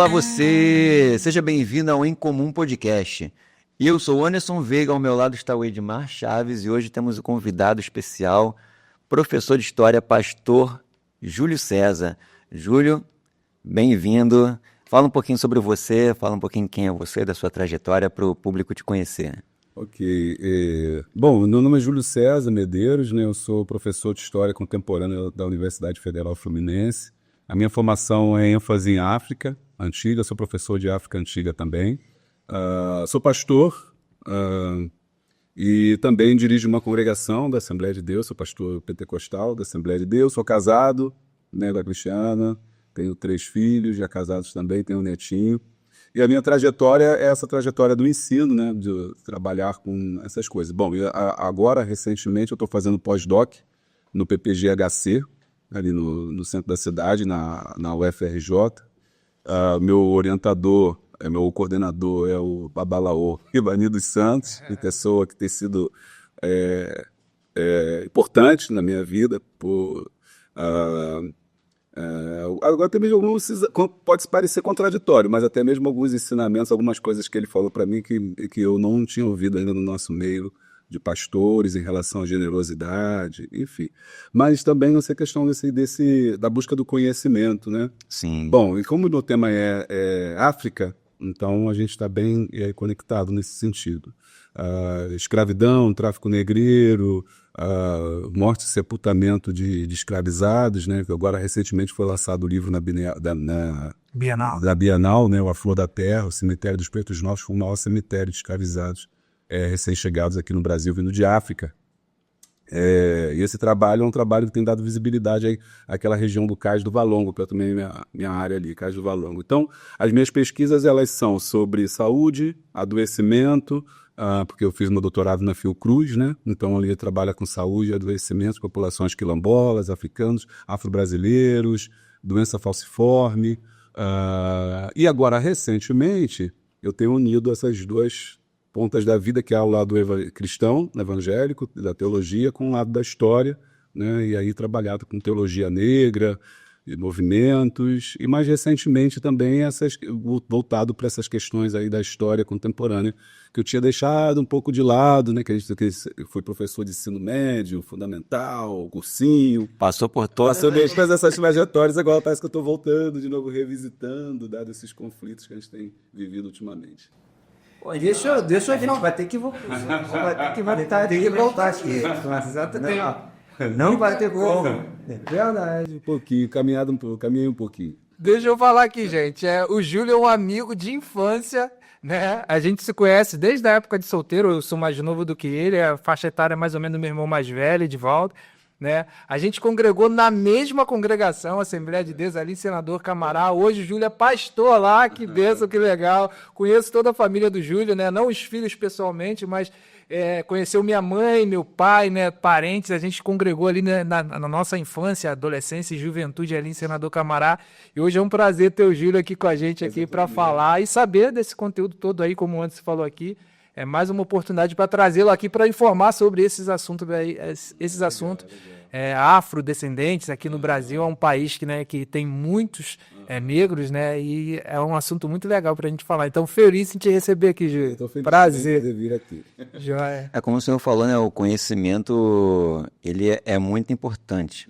Olá você, seja bem-vindo ao Em Comum Podcast. Eu sou o Anderson Veiga, ao meu lado está o Edmar Chaves e hoje temos um convidado especial, professor de História, pastor Júlio César. Júlio, bem-vindo. Fala um pouquinho sobre você, fala um pouquinho quem é você, da sua trajetória, para o público te conhecer. Ok. Bom, meu nome é Júlio César Medeiros, né? Eu sou professor de História Contemporânea da Universidade Federal Fluminense. A minha formação é ênfase em África Antiga, sou professor de África Antiga também. Sou pastor e também dirijo uma congregação da Assembleia de Deus, sou pastor pentecostal da Assembleia de Deus, sou casado, né, com a Cristiana, tenho 3 filhos, já casados também, tenho um netinho. E a minha trajetória é essa trajetória do ensino, né, de trabalhar com essas coisas. Bom, agora, recentemente, eu estou fazendo pós-doc no PPG-HC, ali no centro da cidade, na UFRJ. Meu orientador, meu coordenador é o Babalaô Ribani dos Santos, uma pessoa que tem sido importante na minha vida. Agora, até mesmo pode parecer contraditório, mas até mesmo alguns ensinamentos, algumas coisas que ele falou para mim que eu não tinha ouvido ainda no nosso meio de pastores em relação à generosidade, enfim. Mas também essa questão da busca do conhecimento, né? Sim. Bom, e como o meu tema é África, então a gente está bem conectado nesse sentido. Escravidão, tráfico negreiro, morte e sepultamento de escravizados, né? Agora recentemente foi lançado o livro na Bienal, né? A Flor da Terra, o Cemitério dos Pretos Novos, foi o maior cemitério de escravizados recém-chegados aqui no Brasil, vindo de África. E esse trabalho é um trabalho que tem dado visibilidade àquela região do Cais do Valongo, que é também minha área ali, Cais do Valongo. Então, as minhas pesquisas elas são sobre saúde, adoecimento, porque eu fiz meu doutorado na Fiocruz, né? Então ali trabalha com saúde e adoecimento, populações quilombolas, africanos, afro-brasileiros, doença falciforme. E agora, recentemente, eu tenho unido essas duas pontas da vida, que é o lado cristão, evangélico, da teologia, com o lado da história, né? E aí trabalhado com teologia negra, e movimentos, e mais recentemente também voltado para essas questões aí da história contemporânea, que eu tinha deixado um pouco de lado, né? Que foi professor de ensino médio, fundamental, cursinho. Passou por todas. Passou mesmo essas trajetórias, agora parece que eu estou voltando de novo, revisitando, dado esses conflitos que a gente tem vivido ultimamente. Deixa eu a gente vai ter que voltar. Tem que voltar aqui. Não vai ter como. Verdade, um pouquinho, caminhei um pouquinho. Deixa eu falar aqui, gente. O Júlio é um amigo de infância, né? A gente se conhece desde a época de solteiro. Eu sou mais novo do que ele. A faixa etária é mais ou menos do meu irmão mais velho, Edivaldo. Né? A gente congregou na mesma congregação, Assembleia de Deus, ali em Senador Camará. Hoje o Júlio é pastor lá, que bênção, que legal. Conheço toda a família do Júlio, né? Não os filhos pessoalmente, mas conheceu minha mãe, meu pai, né? Parentes. A gente congregou ali, né? na nossa infância, adolescência e juventude ali em Senador Camará. E hoje é um prazer ter o Júlio aqui com a gente aqui para falar e saber desse conteúdo todo aí, como antes falou aqui. É mais uma oportunidade para trazê-lo aqui para informar sobre esses assuntos afrodescendentes. Aqui no Brasil é um país que tem muitos negros, né? E é um assunto muito legal para a gente falar. Então, feliz em te receber aqui, Júlio. Prazer. De vir aqui. Joia. Como o senhor falou, né? O conhecimento ele é muito importante.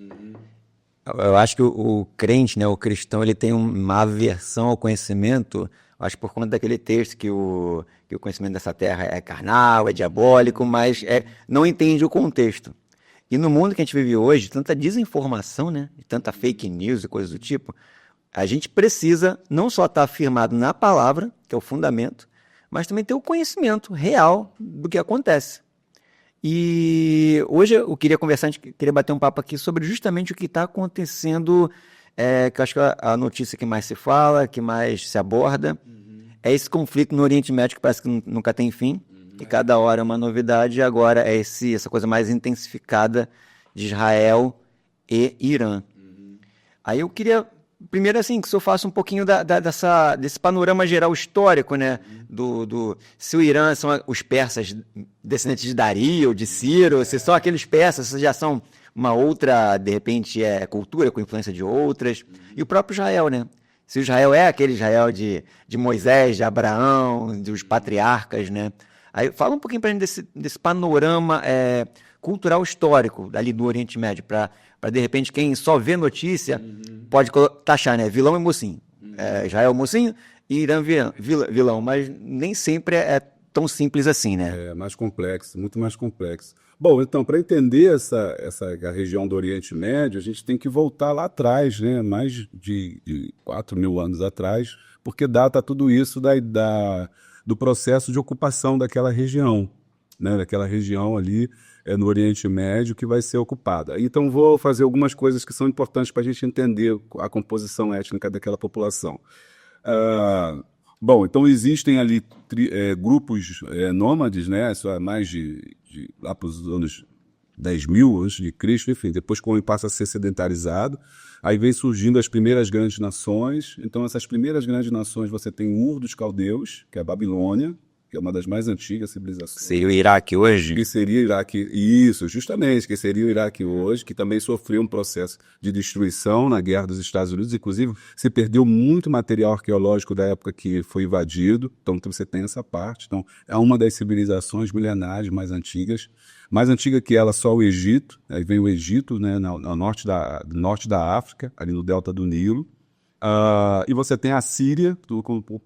Eu acho que o crente, né? O cristão, ele tem uma aversão ao conhecimento. Acho que por conta daquele texto que o conhecimento dessa terra é carnal, é diabólico, mas não entende o contexto. E no mundo que a gente vive hoje, tanta desinformação, né? E tanta fake news e coisas do tipo, a gente precisa não só estar firmado na palavra, que é o fundamento, mas também ter o conhecimento real do que acontece. E hoje eu queria conversar, a gente queria bater um papo aqui sobre justamente o que está acontecendo, que eu acho que a notícia que mais se fala, que mais se aborda, é esse conflito no Oriente Médio que parece que nunca tem fim, e cada hora é uma novidade, e agora é essa coisa mais intensificada de Israel e Irã. Aí eu queria, primeiro assim, que o senhor faça um pouquinho desse panorama geral histórico, né? Se o Irã são os persas descendentes de Dario, de Ciro, se são aqueles persas, se já são uma outra, de repente, cultura com influência de outras. E o próprio Israel, né? Se Israel é aquele Israel de Moisés, de Abraão, dos patriarcas, né? Aí fala um pouquinho para a gente desse panorama cultural histórico ali do Oriente Médio, para de repente quem só vê notícia pode taxar, né? Vilão e mocinho. Israel mocinho e Irã vilão, mas nem sempre é tão simples assim, né? É mais complexo, muito mais complexo. Bom, então, para entender a região do Oriente Médio, a gente tem que voltar lá atrás, né? Mais de 4.000 anos atrás, porque data tudo isso do processo de ocupação daquela região, né? Daquela região ali no Oriente Médio que vai ser ocupada. Então, vou fazer algumas coisas que são importantes para a gente entender a composição étnica daquela população. Bom, então existem ali grupos nômades, né? Isso é mais lá para os anos 10.000 antes de Cristo, enfim. Depois, quando passa a ser sedentarizado, aí vem surgindo as primeiras grandes nações. Então, essas primeiras grandes nações, você tem Ur dos Caldeus, que é a Babilônia, que é uma das mais antigas civilizações. Seria o Iraque hoje? Que seria o Iraque, isso, justamente, que seria o Iraque hoje, que também sofreu um processo de destruição na Guerra dos Estados Unidos, inclusive se perdeu muito material arqueológico da época que foi invadido, então você tem essa parte. Então, é uma das civilizações milenares mais antigas que ela só o Egito, aí vem o Egito, né, no norte da África, ali no delta do Nilo. E você tem a Síria,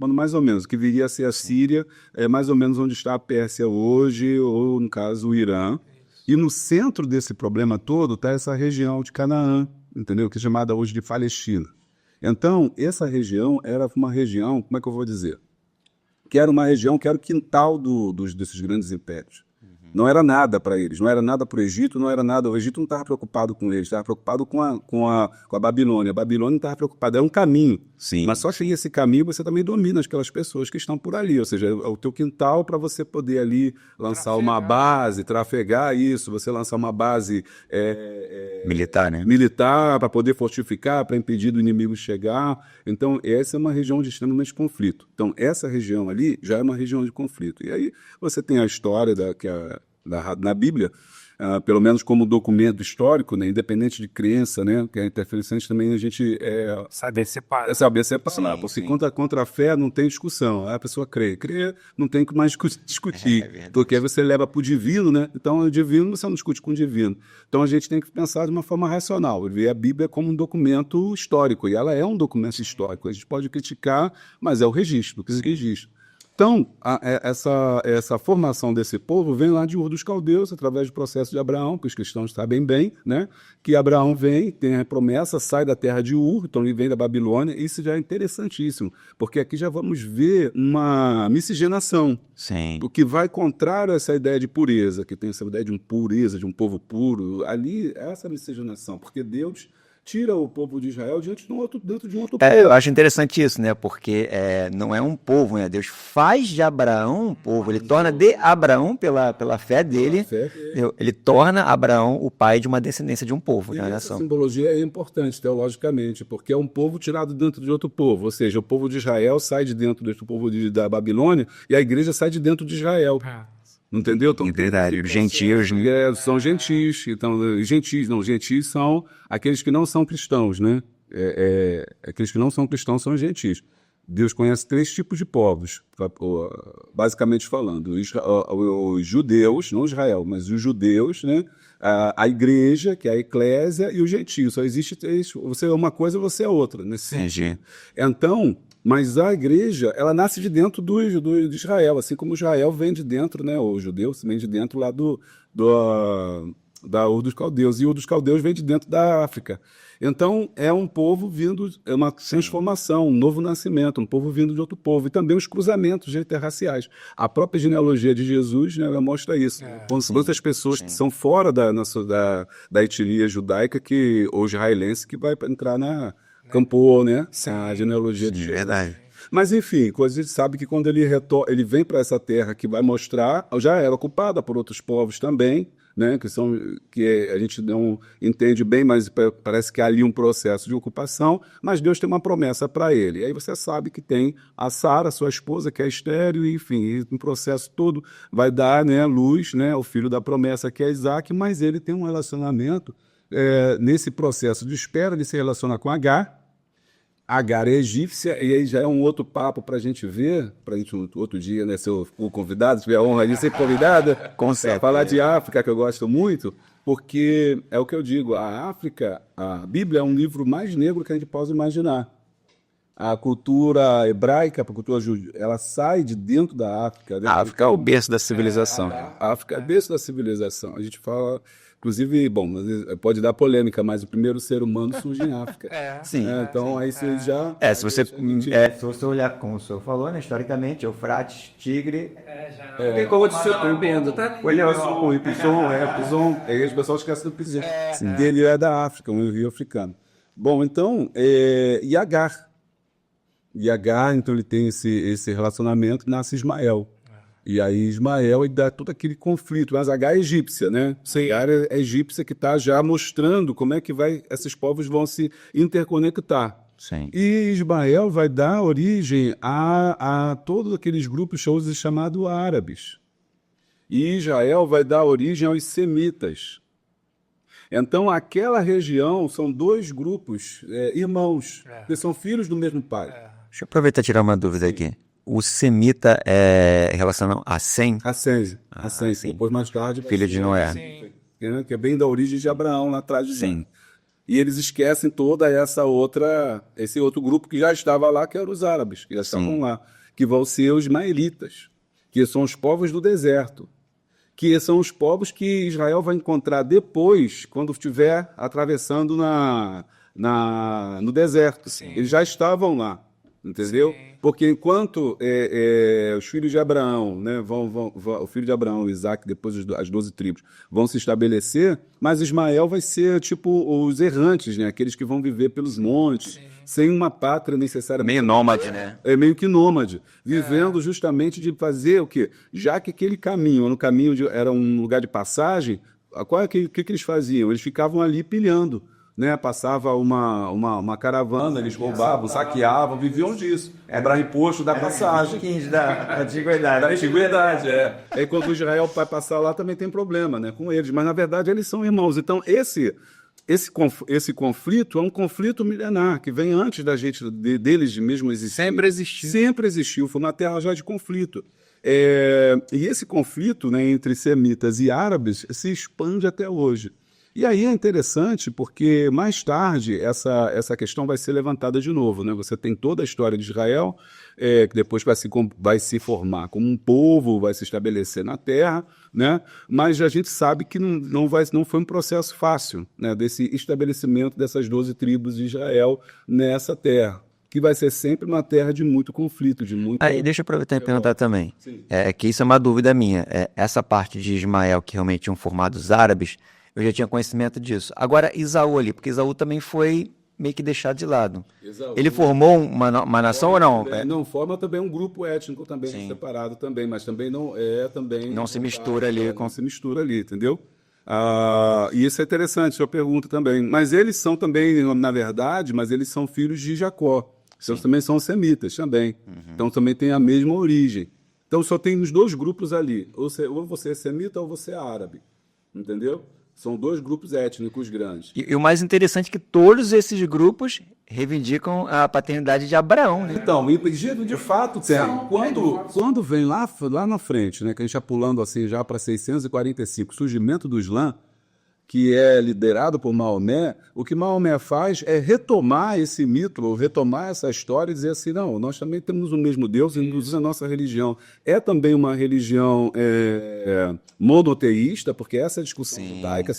mais ou menos, que viria a ser a Síria, mais ou menos onde está a Pérsia hoje, ou no caso o Irã. E no centro desse problema todo está essa região de Canaã, entendeu? Que é chamada hoje de Palestina. Então, essa região era uma região, como é que eu vou dizer? Que era uma região que era o quintal desses grandes impérios. Não era nada para eles, não era nada para o Egito, não era nada. O Egito não estava preocupado com eles, estava preocupado com a Babilônia. A Babilônia não estava preocupada, era um caminho. Sim. Mas só que esse caminho você também domina aquelas pessoas que estão por ali, ou seja, é o teu quintal para você poder ali lançar uma base, trafegar isso, você lançar uma base militar, né? Militar para poder fortificar, para impedir do inimigo chegar. Então, essa é uma região de extremamente conflito. Então, essa região ali já é uma região de conflito. E aí você tem a história na Bíblia, pelo menos como documento histórico, né, independente de crença, né, que é interessante também a gente saber separar. Porque contra a fé não tem discussão. A pessoa crê, não tem que mais discutir, porque aí você leva para o divino, né? Então o divino você não discute com o divino. Então a gente tem que pensar de uma forma racional, ver a Bíblia como um documento histórico, e ela é um documento histórico. A gente pode criticar, mas é o registro, que se registra. Então, essa formação desse povo vem lá de Ur dos Caldeus, através do processo de Abraão, que os cristãos sabem bem, né? Que Abraão vem, tem a promessa, sai da terra de Ur, então ele vem da Babilônia. Isso já é interessantíssimo, porque aqui já vamos ver uma miscigenação. Sim. O que vai contrário a essa ideia de pureza, que tem essa ideia de pureza, de um povo puro. Ali, essa miscigenação, porque Deus tira o povo de Israel dentro de um outro povo. Eu acho interessante isso, né? Porque não é um povo, né? Deus faz de Abraão um povo. Ele torna de Abraão, pela fé dele, ele torna Abraão o pai de uma descendência de um povo, de uma nação. Essa simbologia é importante teologicamente, porque é um povo tirado dentro de outro povo. Ou seja, o povo de Israel sai de dentro desse povo da Babilônia e a igreja sai de dentro de Israel. Entendeu? Então, verdade. Os gentios são gentios. Então, gentios são aqueles que não são cristãos, né? Aqueles que não são cristãos são gentios. Deus conhece 3 tipos de povos, basicamente falando. Os judeus, não Israel, mas os judeus, né? A igreja, que é a eclésia, e os gentios. Só existe 3. Você é uma coisa, você é outra. Entendi. Então, mas a igreja, ela nasce de dentro de Israel, assim como Israel vem de dentro, né? O judeu vem de dentro lá da Ur dos Caldeus, e Ur dos Caldeus vem de dentro da África. Então, é um povo vindo, é uma transformação, um novo nascimento, um povo vindo de outro povo, e também os cruzamentos interraciais. A própria genealogia de Jesus, né, ela mostra isso. Quantas pessoas que são fora da etnia judaica ou israelense que vai entrar na Campo, né? A genealogia de Jesus. Verdade. Mas, enfim, a gente sabe que quando ele vem para essa terra que vai mostrar, já era ocupada por outros povos também, né? Que a gente não entende bem, mas parece que há ali um processo de ocupação, mas Deus tem uma promessa para ele. E aí você sabe que tem a Sara, sua esposa, que é estéril, e, enfim, um processo todo vai dar, né, luz, né, o filho da promessa, que é Isaac, mas ele tem um relacionamento nesse processo de espera, ele se relaciona com Agar, Agar é egípcia, e aí já é um outro papo para a gente ver, para a gente outro dia, né, se eu for convidado, se tiver a honra de ser convidada, para falar de África, que eu gosto muito, porque é o que eu digo, a África, a Bíblia é um livro mais negro que a gente possa imaginar. A cultura hebraica, a cultura judaica, ela sai de dentro da África. A África é o berço da civilização. A África é berço da civilização. A gente fala, inclusive, bom, pode dar polêmica, mas o primeiro ser humano surge em África. Sim. Então aí você já... Se você olhar, como o senhor falou, né, historicamente, Eufrates, Tigre... Tem como de ser bebendo, tá? O Pison, aí o pessoal esquece do Pison. Dele é da África, um rio africano. Bom, então, e Agar. E Agar, então ele tem esse relacionamento, nasce Ismael. E aí Ismael ele dá todo aquele conflito, mas Agar é egípcia, né? Agar é egípcia que está já mostrando como é que esses povos vão se interconectar. Sim. E Ismael vai dar origem a todos aqueles grupos chamados árabes. E Israel vai dar origem aos semitas. Então, aquela região são dois grupos irmãos, que são filhos do mesmo pai. Deixa eu aproveitar e tirar uma dúvida aqui. O semita é relacionado a Sem? A Sem. Depois, mais tarde... Filho de Noé. Que é bem da origem de Abraão, lá atrás de Sim. E eles esquecem toda esse outro grupo que já estava lá, que eram os árabes, que já estavam lá, que vão ser os ismaelitas, que são os povos do deserto, que são os povos que Israel vai encontrar depois, quando estiver atravessando no deserto. Sim. Eles já estavam lá, entendeu? Sim. Porque enquanto os filhos de Abraão, né, o filho de Abraão, Isaac, depois as 12 tribos, vão se estabelecer, mas Ismael vai ser tipo os errantes, né, aqueles que vão viver pelos montes, sem uma pátria necessariamente. Meio nômade, né? É meio que nômade, vivendo justamente de fazer o quê? Já que aquele caminho, era um lugar de passagem, o que eles faziam? Eles ficavam ali pilhando. Né, passava uma caravana, eles roubavam, saqueavam, viviam disso. Cobrar imposto da passagem. Da antiguidade. Da antiguidade, Aí quando Israel vai passar lá também tem problema, né, com eles. Mas na verdade eles são irmãos. Então esse conflito é um conflito milenar, que vem antes deles mesmo existir. Sempre existiu. Sempre existiu, foi uma terra já de conflito. E esse conflito, né, entre semitas e árabes se expande até hoje. E aí é interessante porque mais tarde essa questão vai ser levantada de novo, né? Você tem toda a história de Israel, que depois vai se formar como um povo, vai se estabelecer na terra, né? Mas a gente sabe que não foi um processo fácil, né, desse estabelecimento dessas 12 tribos de Israel nessa terra, que vai ser sempre uma terra de muito conflito, de muito... Aí, deixa eu aproveitar e perguntar também. Que isso é uma dúvida minha. Essa parte de Ismael, que realmente tinham formado os árabes, eu já tinha conhecimento disso. Agora, Esaú ali, porque Esaú também foi meio que deixado de lado. Ele formou uma nação ou não? Não, forma também um grupo étnico também, separado também, mas também não é também... Não se mistura ali. Não se mistura ali, entendeu? E isso é interessante, sua pergunta também. Mas eles são também, na verdade, eles são filhos de Jacó. Então também são semitas também. Então também tem a mesma origem. Então só tem os dois grupos ali. Ou você é semita ou você é árabe. Entendeu? São dois grupos étnicos grandes. E o mais interessante é que todos esses grupos reivindicam a paternidade de Abraão, né? Então, de fato, quando vem lá na frente, né, que a gente está pulando assim já para 645, o surgimento do Islã, que é liderado por Maomé, o que Maomé faz é retomar esse mito, ou retomar essa história e dizer assim, não, nós também temos o mesmo Deus, inclusive a nossa religião é também uma religião monoteísta, porque essa é a discussão judaica,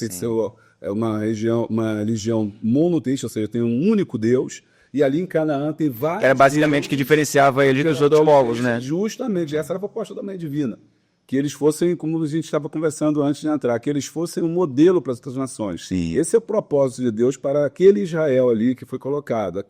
é uma religião monoteísta, ou seja, tem um único Deus, e ali em Canaã tem vários... Era basicamente o que diferenciava ele dos outros povos, né? Justamente, essa era a proposta da mãe divina. Que eles fossem, como a gente estava conversando antes de entrar, que eles fossem um modelo para as outras nações. Sim. Esse é o propósito de Deus para aquele Israel ali que foi colocado,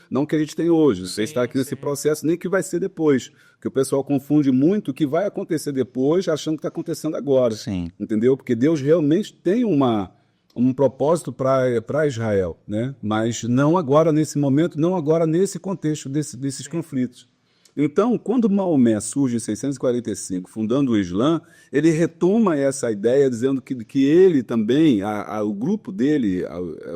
não que a gente tem hoje. Você está aqui nesse processo, nem que vai ser depois. Que o pessoal confunde muito o que vai acontecer depois, achando que está acontecendo agora. Sim. Entendeu? Porque Deus realmente tem um propósito para Israel, né? Mas não agora nesse momento, não agora nesse contexto desses conflitos. Então, quando Maomé surge em 645, fundando o Islã, ele retoma essa ideia, dizendo que ele também, o grupo dele,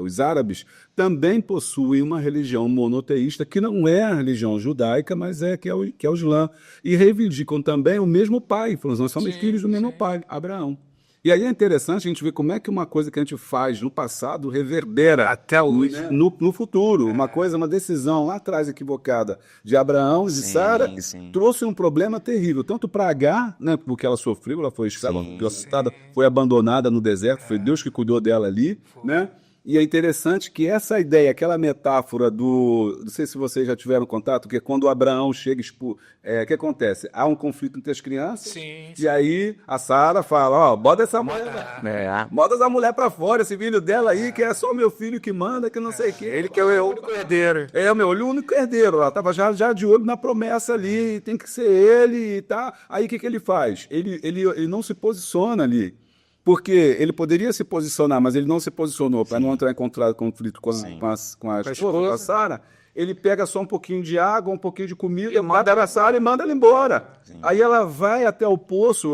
os árabes, também possuem uma religião monoteísta, que não é a religião judaica, mas que é o Islã. E reivindicam também o mesmo pai, falam, nós somos filhos do mesmo pai, Abraão. E aí é interessante a gente ver como é que uma coisa que a gente faz no passado reverbera até hoje, né, no futuro. Uma decisão lá atrás equivocada de Abraão e de Sara trouxe um problema terrível, tanto para Agar, né, porque ela sofreu, ela foi escravizada, foi abandonada no deserto, foi Deus que cuidou dela ali, né? E é interessante que essa ideia, aquela metáfora não sei se vocês já tiveram contato, que é quando Abraão chega, o que acontece? Há um conflito entre as crianças, e aí a Sara fala, bota essa mulher pra fora, esse filho dela aí, que é só meu filho que manda, que não sei o quê. Ele que é o único herdeiro. É, o único herdeiro. Ela estava já de olho na promessa ali, tem que ser ele e tá. Aí o que ele faz? Ele não se posiciona ali. Porque ele poderia se posicionar, mas ele não se posicionou para não entrar em conflito com a Sara. Ele pega só um pouquinho de água, um pouquinho de comida, manda a Sara e manda ela embora. Aí ela vai até o poço,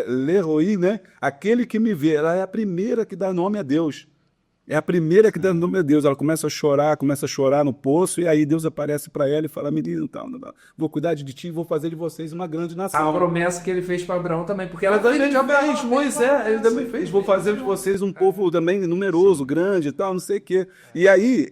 Leroí, né? Aquele que me vê. Ela é a primeira que dá nome a Deus. É a primeira que dá nome a Deus. Ela começa a chorar no poço, e aí Deus aparece para ela e fala, menino, vou cuidar de ti e vou fazer de vocês uma grande nação. A promessa que ele fez para Abraão também, porque ela também fez, Moisés, ele também fez. Vou fazer de vocês um povo também numeroso, grande e tal, não sei o quê. E aí,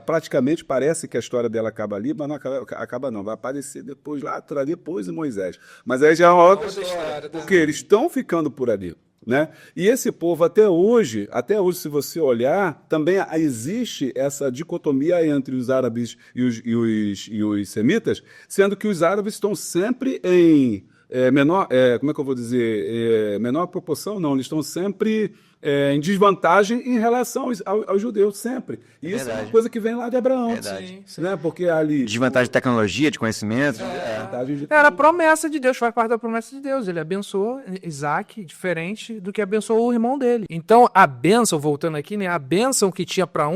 praticamente parece que a história dela acaba ali, mas não acaba não. Vai aparecer depois em Moisés. Mas aí já é uma outra história, porque eles estão ficando por ali. Né? E esse povo, até hoje, se você olhar, também existe essa dicotomia entre os árabes e os semitas, sendo que os árabes estão sempre em menor proporção, não, eles estão sempre em desvantagem em relação aos judeus, sempre. E isso é uma coisa que vem lá de Abraão. Né? Porque ali... Desvantagem de tecnologia, de conhecimento. Era a promessa de Deus, faz parte da promessa de Deus. Ele abençoou Isaac diferente do que abençoou o irmão dele. Então, a bênção, voltando aqui, né? A bênção que tinha para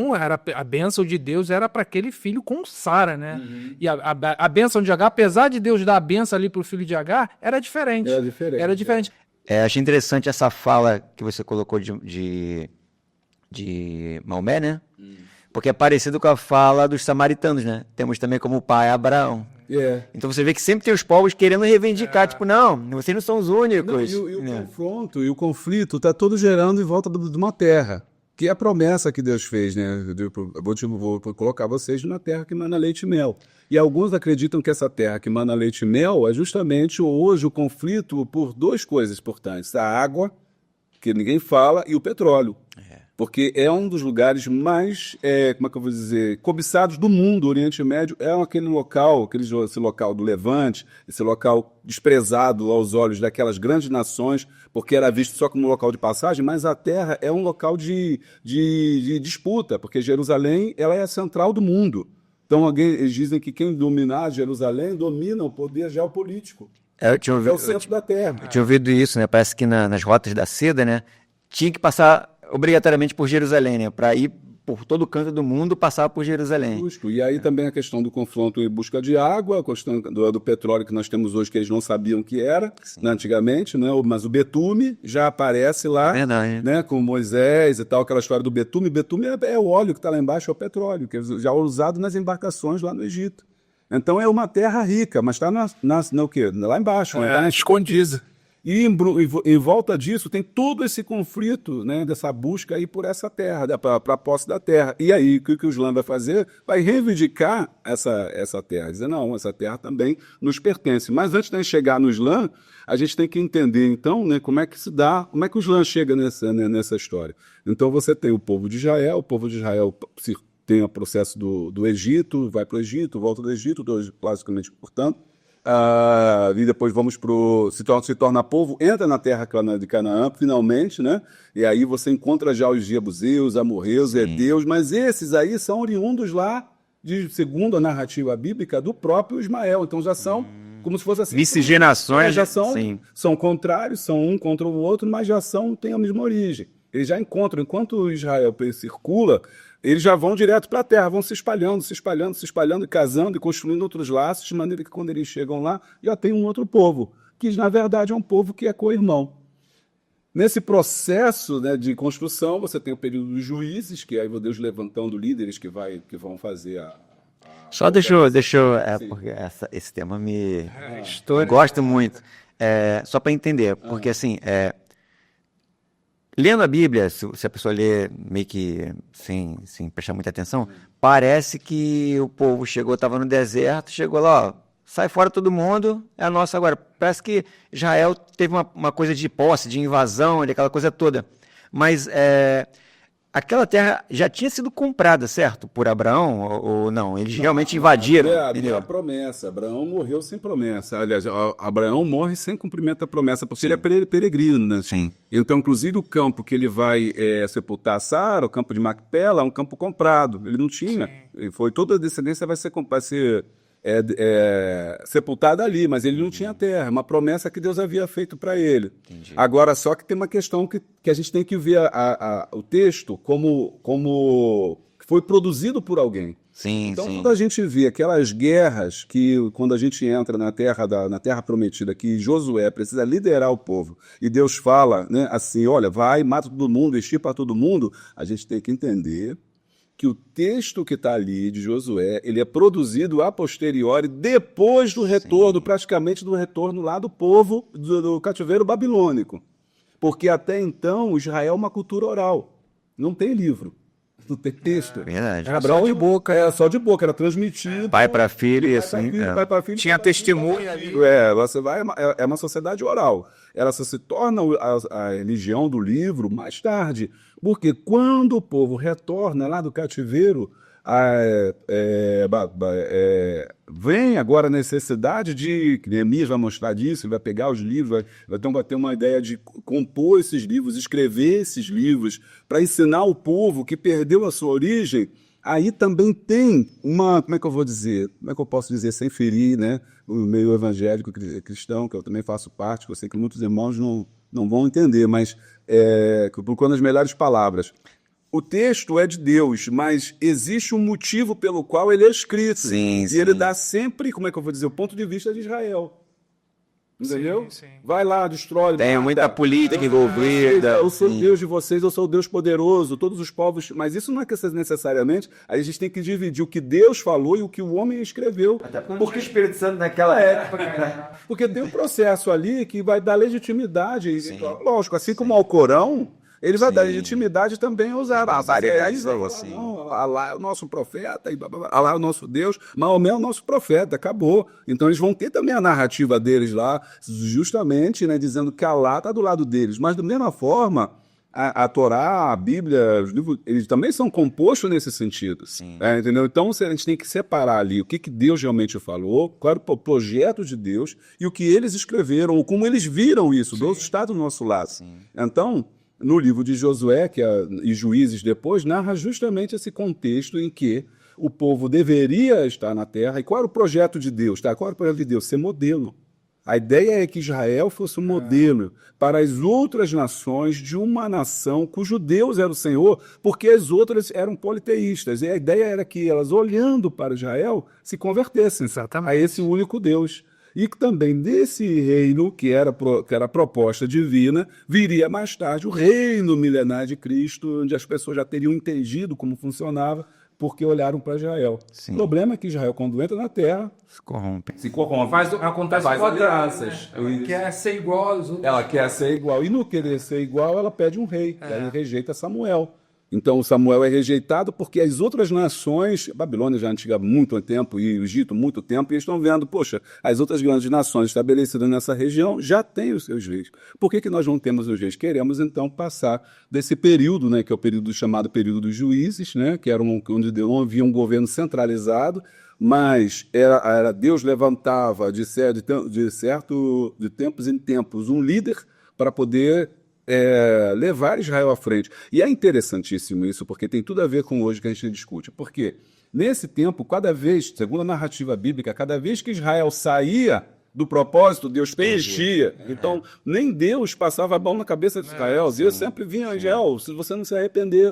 a bênção de Deus era para aquele filho com Sara, né? E a bênção de Agar, apesar de Deus dar a bênção ali pro filho de Agar, era diferente. Era diferente. Achei interessante essa fala que você colocou de Maomé, né? Porque é parecido com a fala dos samaritanos, né? Temos também como pai Abraão. Então você vê que sempre tem os povos querendo reivindicar, tipo, não, vocês não são os únicos. O confronto e o conflito está todo gerando em volta de uma terra, que é a promessa que Deus fez, né? Vou colocar vocês na terra que mana leite e mel. E alguns acreditam que essa terra que mana leite e mel é justamente hoje o conflito por duas coisas importantes. A água, que ninguém fala, e o petróleo. Porque é um dos lugares mais, cobiçados do mundo. O Oriente Médio é aquele local, esse local do Levante, esse local desprezado aos olhos daquelas grandes nações, porque era visto só como um local de passagem, mas a terra é um local de disputa, porque Jerusalém ela é a central do mundo. Então eles dizem que quem dominar Jerusalém domina o poder geopolítico. É o centro da terra. Eu tinha ouvido isso, né? Parece que nas rotas da seda, né? Tinha que passar obrigatoriamente por Jerusalém, né? Para ir por todo canto do mundo, passar por Jerusalém. Justo. E aí também a questão do confronto em busca de água, a questão do petróleo que nós temos hoje, que eles não sabiam que era, né, antigamente, né? Mas o betume já aparece lá, né, com Moisés e tal, aquela história do betume. Betume é o óleo que está lá embaixo, é o petróleo, que já é usado nas embarcações lá no Egito. Então é uma terra rica, mas está lá embaixo. Escondida. E em volta disso tem todo esse conflito, né, dessa busca aí por essa terra, para a posse da terra. E aí o que o Islã vai fazer? Vai reivindicar essa terra, dizer, não, essa terra também nos pertence. Mas antes de a gente chegar no Islã, a gente tem que entender, então, né, como é que o Islã chega nessa história. Então você tem o povo de Israel tem o processo do Egito, vai para o Egito, volta do Egito, basicamente, portanto, e depois vamos se torna povo, entra na terra de Canaã, finalmente, né? E aí você encontra já os jebuseus, amorreus, heteus, mas esses aí são oriundos lá, segundo a narrativa bíblica, do próprio Ismael. Então já são como se fosse assim. Miscigenações. Já são contrários, são um contra o outro, mas têm a mesma origem. Eles já encontram, enquanto Israel circula, eles já vão direto para a terra, vão se espalhando, e casando e construindo outros laços, de maneira que quando eles chegam lá, já tem um outro povo, que na verdade é um povo que é co-irmão. Nesse processo, né, de construção, você tem o período dos juízes, que aí Deus levantando líderes que vão fazer Só deixa eu porque esse tema me gosto muito. Só para entender, porque assim, lendo a Bíblia, se a pessoa lê meio que sem prestar muita atenção, parece que o povo chegou, estava no deserto, chegou lá, ó, sai fora todo mundo, é a nossa agora. Parece que Israel teve uma coisa de posse, de invasão, aquela coisa toda. Mas aquela terra já tinha sido comprada, certo? Por Abraão ou não? Eles realmente invadiram. Havia a promessa. Abraão morreu sem promessa. Aliás, Abraão morre sem cumprimento da promessa, porque ele é peregrino, né? Sim. Então, inclusive, o campo que ele vai sepultar Sara, o campo de Macpela, é um campo comprado. Ele não tinha. Foi toda a descendência vai ser sepultada ali, mas ele não tinha terra, uma promessa que Deus havia feito para ele. Entendi. Agora, só que tem uma questão que a gente tem que ver o texto como que foi produzido por alguém. Sim, Então, sim. quando a gente vê aquelas guerras que, quando a gente entra na terra prometida, que Josué precisa liderar o povo, e Deus fala, né, assim, olha, vai, mata todo mundo, extirpa todo mundo, a gente tem que entender que o texto que está ali de Josué, ele é produzido a posteriori, depois do retorno, praticamente do retorno lá do povo do cativeiro babilônico. Porque até então Israel é uma cultura oral, não tem livro, não tem texto. Verdade. Era só de boca. Só de boca, era transmitido. Pai para filho e assim. Pai para filho. Tinha testemunha ali. Você vai, é uma sociedade oral. Ela só se torna a religião do livro mais tarde. Porque quando o povo retorna lá do cativeiro, vem agora a necessidade de, Neemias vai mostrar disso, vai pegar os livros, vai ter uma ideia de compor esses livros, escrever esses livros, para ensinar o povo que perdeu a sua origem. Aí também tem como é que eu vou dizer, como é que eu posso dizer sem ferir, né, o meio evangélico cristão, que eu também faço parte, que eu sei que muitos irmãos não vão entender, mas procurando as melhores palavras. O texto é de Deus, mas existe um motivo pelo qual ele é escrito. Sim, e ele dá sempre, como é que eu vou dizer, o ponto de vista de Israel. Entendeu? Sim. Vai lá, destrói. Tem mata. muita política envolvida. Eu sou Deus de vocês, eu sou o Deus poderoso, todos os povos. Mas isso não é que necessariamente. Aí a gente tem que dividir o que Deus falou e o que o homem escreveu. Até porque o Espírito Santo naquela época. Porque tem um processo ali que vai dar legitimidade. Lógico, assim como ao Corão, ele vai dar legitimidade também aos árabes. Assim. Alá é o nosso profeta, Alá é o nosso Deus, Maomé é o nosso profeta, acabou. Então eles vão ter também a narrativa deles lá, justamente, né, dizendo que Alá está do lado deles. Mas da mesma forma, a Torá, a Bíblia, os livros, eles também são compostos nesse sentido. Entendeu? Então a gente tem que separar ali o que Deus realmente falou, qual era o projeto de Deus e o que eles escreveram, ou como eles viram isso. Deus está do nosso lado. Então, no livro de Josué, e Juízes depois, narra justamente esse contexto em que o povo deveria estar na terra. E qual era o projeto de Deus? Qual era o projeto de Deus? Ser modelo. A ideia é que Israel fosse um modelo para as outras nações de uma nação cujo Deus era o Senhor, porque as outras eram politeístas. E a ideia era que elas, olhando para Israel, se convertessem a esse único Deus. E que também desse reino, que era a proposta divina, viria mais tarde o reino milenar de Cristo, onde as pessoas já teriam entendido como funcionava, porque olharam para Israel. O problema é que Israel, quando entra na terra, Se corrompe. Acontece com a graças. Quer ser igual aos outros. ela quer ser igual. E no querer ser igual, ela pede um rei. Ela rejeita Samuel. Então, Samuel é rejeitado porque as outras nações, a Babilônia já antiga há muito tempo e o Egito há muito tempo, e eles estão vendo, poxa, as outras grandes nações estabelecidas nessa região já têm os seus reis. Por que nós não temos os reis? Queremos, então, passar desse período, né, que é o período chamado período dos juízes, né, que era onde não havia um governo centralizado, mas Deus levantava de tempos em tempos um líder para poder levar Israel à frente. E é interessantíssimo isso, porque tem tudo a ver com hoje que a gente discute. Porque nesse tempo, cada vez, segundo a narrativa bíblica, cada vez que Israel saía do propósito, Deus preenchia. Então, nem Deus passava a mão na cabeça de Israel. Deus sempre vinha, Israel, se você não se arrepender,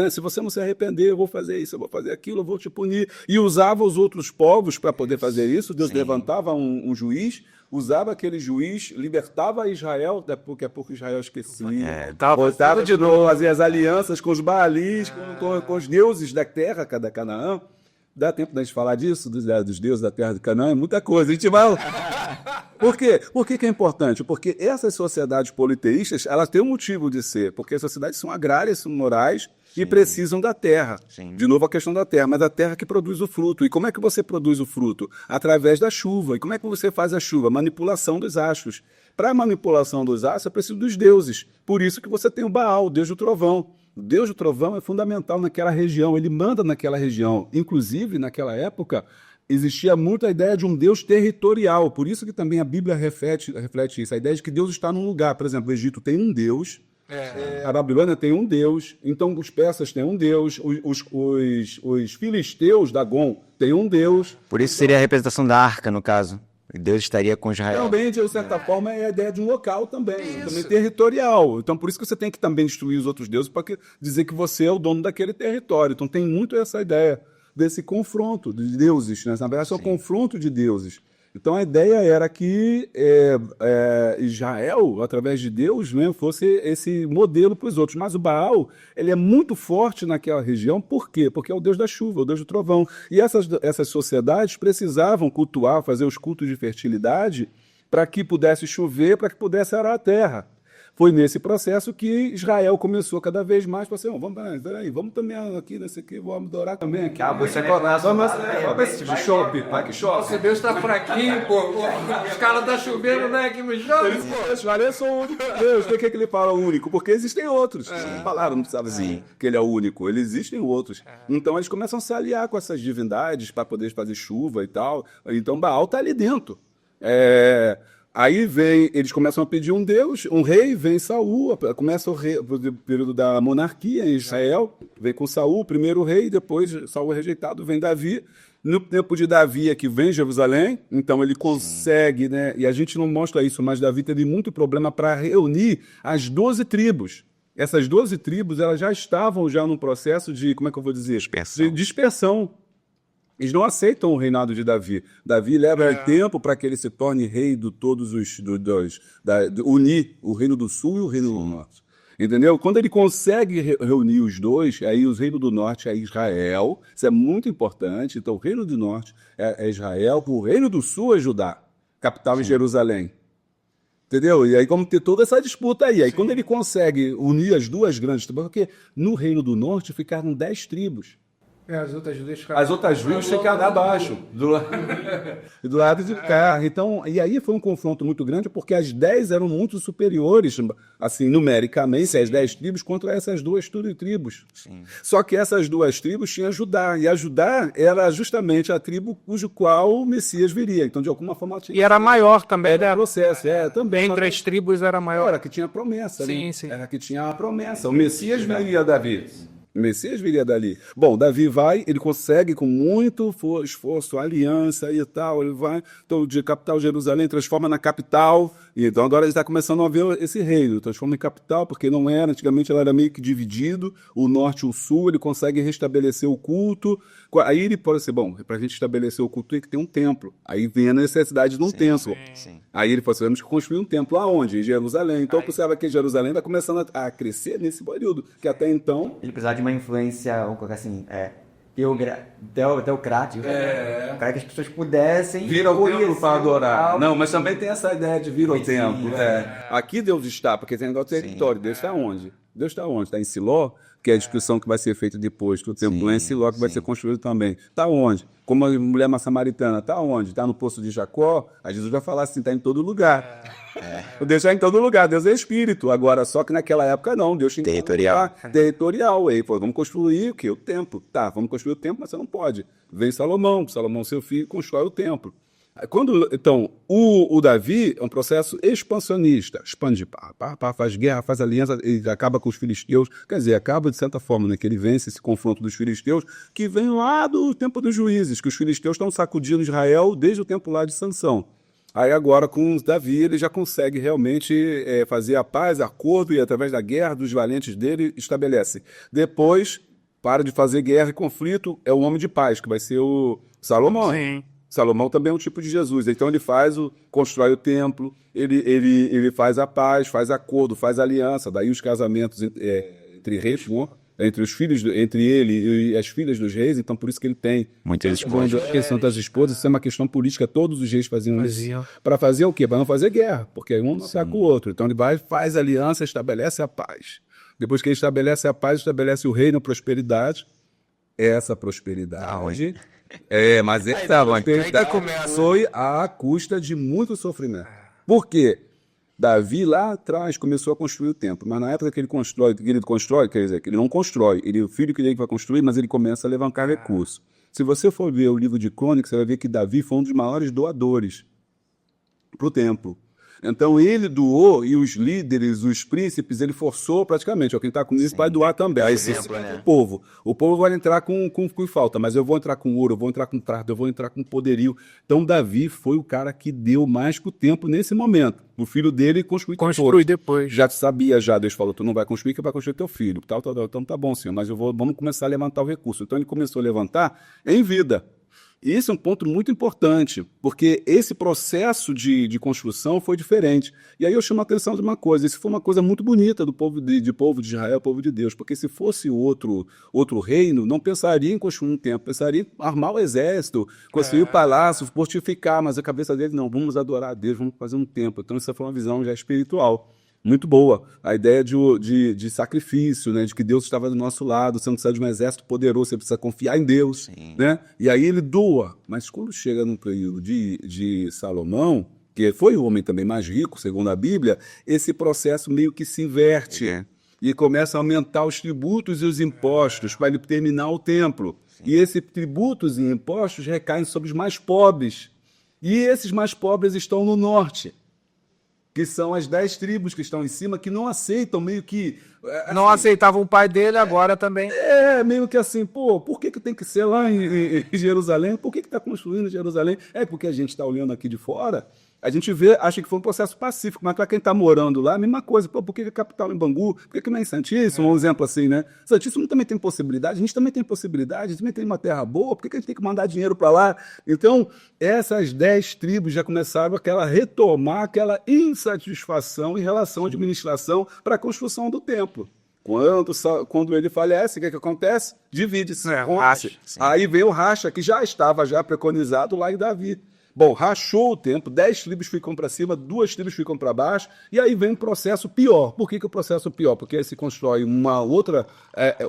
se você não se arrepender, eu vou fazer isso, eu vou fazer aquilo, eu vou te punir. E usava os outros povos para poder fazer isso. Deus levantava um juiz, usava aquele juiz, libertava Israel, daqui a pouco Israel esquecia. Voltava de novo, fazia as alianças com os Baalis, com os deuses da terra, da Canaã. Dá tempo da gente falar disso, dos deuses da terra de Canaã, é muita coisa. A gente vai... Por quê? Por que é importante? Porque essas sociedades politeístas, elas têm um motivo de ser, porque as sociedades são agrárias, são morais e precisam da terra. Sim. De novo a questão da terra, mas a terra que produz o fruto. E como é que você produz o fruto? Através da chuva. E como é que você faz a chuva? Manipulação dos astros. Para a manipulação dos astros, é preciso dos deuses. Por isso que você tem o Baal, o deus do trovão. O Deus do trovão é fundamental naquela região, ele manda naquela região. Inclusive, naquela época, existia muito a ideia de um Deus territorial. Por isso que também a Bíblia reflete isso, a ideia de que Deus está num lugar. Por exemplo, o Egito tem um Deus, a Babilônia tem um Deus, então os persas têm um Deus, os filisteus, Dagon, têm um Deus. Por isso seria a representação da arca, no caso. Deus estaria com Israel. Também, de certa forma, é a ideia de um local também territorial. Então, por isso que você tem que também destruir os outros deuses para dizer que você é o dono daquele território. Então, tem muito essa ideia desse confronto de deuses, né? Na verdade, é o confronto de deuses. Então, a ideia era que Israel, através de Deus, né, fosse esse modelo para os outros. Mas o Baal, ele é muito forte naquela região. Por quê? Porque é o Deus da chuva, o Deus do trovão. E essas sociedades precisavam cultuar, fazer os cultos de fertilidade para que pudesse chover, para que pudesse arar a terra. Foi nesse processo que Israel começou cada vez mais para assim, vamos também aqui nesse aqui, vamos adorar também aqui. Você começa esse tipo de shopping, que shopping. Nossa, Deus tá fraquinho, pô. Os caras tá chovendo, né, aqui no shopping. Israel é o único Deus. Por que ele fala único? Porque existem outros. Não falaram, não precisava dizer que ele é o único. Existem outros. Então eles começam a se aliar com essas divindades para poder fazer chuva e tal. Então Baal está ali dentro. Aí eles começam a pedir um Deus, um rei, vem Saul, começa o período da monarquia em Israel, vem com Saul, primeiro rei, depois Saul é rejeitado, vem Davi. No tempo de Davi é que vem Jerusalém, então ele consegue, né? E a gente não mostra isso, mas Davi teve muito problema para reunir as 12 tribos. Essas 12 tribos, elas já estavam num processo de, como é que eu vou dizer? De dispersão. Eles não aceitam o reinado de Davi. Davi leva tempo para que ele se torne rei de todos os dois, unir o reino do sul e o reino do norte. Entendeu? Quando ele consegue reunir os dois, aí o reino do norte é Israel, isso é muito importante. Então o reino do norte é Israel, o reino do sul é Judá, capital em Jerusalém. Entendeu? E aí como ter toda essa disputa aí. Aí quando ele consegue unir as duas grandes tribos, porque no reino do norte ficaram 10 tribos. As outras duas ficaram abaixo, do lado de cá. Então, e aí foi um confronto muito grande, porque as 10 eram muito superiores, assim, numericamente, as 10 tribos contra essas duas tribos. Sim. Só que essas duas tribos tinham Judá, e a Judá era justamente a tribo cujo qual o Messias viria. Então, de alguma forma... E era maior também, né? Processo, também. Entre as tribos era maior. Era que tinha a promessa, sim, né? sim. Era que tinha a promessa. O Messias viria Davi. O Messias viria dali. Bom, Davi vai, ele consegue com muito esforço, aliança e tal, ele vai, então, de capital Jerusalém, transforma na capital, e então agora ele está começando a ver esse reino, transforma em capital, porque não era, antigamente ela era meio que dividido, o norte e o sul, ele consegue restabelecer o culto, aí ele pode ser, bom, para a gente estabelecer o culto tem que ter um templo, aí vem a necessidade de um templo. Sim. Aí ele falou assim, temos que construir um templo aonde? Em Jerusalém. Então, observa que Jerusalém vai começando a crescer nesse período, que até então... Ele precisava de uma influência, vamos colocar assim, teocrática, para que as pessoas pudessem... Vir ao templo para adorar. Não, mas também tem essa ideia de vir ao templo. Aqui Deus está, porque tem negócio de território. Deus está onde? Deus está onde? Está em Siló, que é a descrição que vai ser feita depois, que o templo é em Siló, que vai ser construído também. Está onde? Como a mulher samaritana, está onde? Está no poço de Jacó? Aí Jesus vai falar assim, está em todo lugar. O Deus está em todo lugar, Deus é espírito. Agora, só que naquela época não, Deus tinha territorial. Territorial. Aí falou, vamos construir o quê? O templo. Tá, vamos construir o templo, mas você não pode. Vem Salomão, seu filho, constrói o templo. Então, o Davi é um processo expansionista. Expande, faz guerra, faz aliança, e acaba com os filisteus. Quer dizer, acaba de certa forma, né, que ele vence esse confronto dos filisteus, que vem lá do tempo dos juízes, que os filisteus estão sacudindo Israel desde o tempo lá de Sansão. Aí agora com Davi ele já consegue realmente fazer a paz, acordo, e através da guerra dos valentes dele estabelece. Depois para de fazer guerra e conflito, é o homem de paz, que vai ser o Salomão. Sim. Salomão também é um tipo de Jesus. Então ele constrói o templo, ele faz a paz, faz acordo, faz aliança, daí os casamentos entre reis, entre ele e as filhas dos reis, então por isso que ele tem Muitas esposas. a questão das esposas, isso é uma questão política, todos os reis faziam isso. Para fazer o quê? Para não fazer guerra, porque um não ataca o outro. Então ele vai, faz aliança, estabelece a paz. Depois que ele estabelece a paz, estabelece o reino, a prosperidade. Essa prosperidade... mas essa prosperidade foi à custa de muito sofrimento. Por quê? Davi lá atrás começou a construir o templo, mas na época que ele constrói, quer dizer, que ele não constrói, o filho que ele vai construir, mas ele começa a levantar recursos. Se você for ver o livro de Crônicas, você vai ver que Davi foi um dos maiores doadores para o templo. Então ele doou, e os líderes, os príncipes, ele forçou praticamente. Quem está com isso vai doar também. Aí o povo vai entrar com falta, mas eu vou entrar com ouro, eu vou entrar com prata, eu vou entrar com poderio. Então Davi foi o cara que deu mais que o tempo nesse momento. O filho dele construiu depois. Já sabia, Deus falou, tu não vai construir, que vai construir teu filho. Então tá bom, senhor, mas vamos começar a levantar o recurso. Então ele começou a levantar em vida. E esse é um ponto muito importante, porque esse processo de construção foi diferente. E aí eu chamo a atenção de uma coisa, isso foi uma coisa muito bonita do povo de Israel, povo de Deus, porque se fosse outro reino, não pensaria em construir um templo, pensaria em armar o exército, construir o palácio, fortificar, mas a cabeça deles não, vamos adorar a Deus, vamos fazer um templo. Então essa foi uma visão já espiritual. Muito boa. A ideia de sacrifício, né? De que Deus estava do nosso lado, você não precisa de um exército poderoso, você precisa confiar em Deus. Né? E aí ele doa. Mas quando chega no período de Salomão, que foi o homem também mais rico, segundo a Bíblia, esse processo meio que se inverte. E começa a aumentar os tributos e os impostos para ele terminar o templo. E esses tributos e impostos recaem sobre os mais pobres. E esses mais pobres estão no norte, que são as 10 tribos que estão em cima, que não aceitam meio que... Não aceitavam o pai dele, agora também. Meio que assim, por que tem que ser lá em Jerusalém? Por que está construindo em Jerusalém? Porque a gente está olhando aqui de fora, a gente acha que foi um processo pacífico, mas para quem está morando lá, a mesma coisa. Por que a capital em Bangu? Por que não é em Santíssimo? Um exemplo assim, né? Santíssimo também tem possibilidade, a gente também tem possibilidade, a gente também tem uma terra boa, por que a gente tem que mandar dinheiro para lá? Então, essas 10 tribos já começaram a retomar aquela insatisfação em relação à administração para a construção do templo. Quando ele falece, o que acontece? Divide-se. Racha. Aí vem o racha, que já estava preconizado lá em Davi. Bom, rachou o templo, 10 tribos ficam para cima, 2 tribos ficam para baixo, e aí vem um processo pior. Por que o processo pior? Porque aí se constrói uma outra...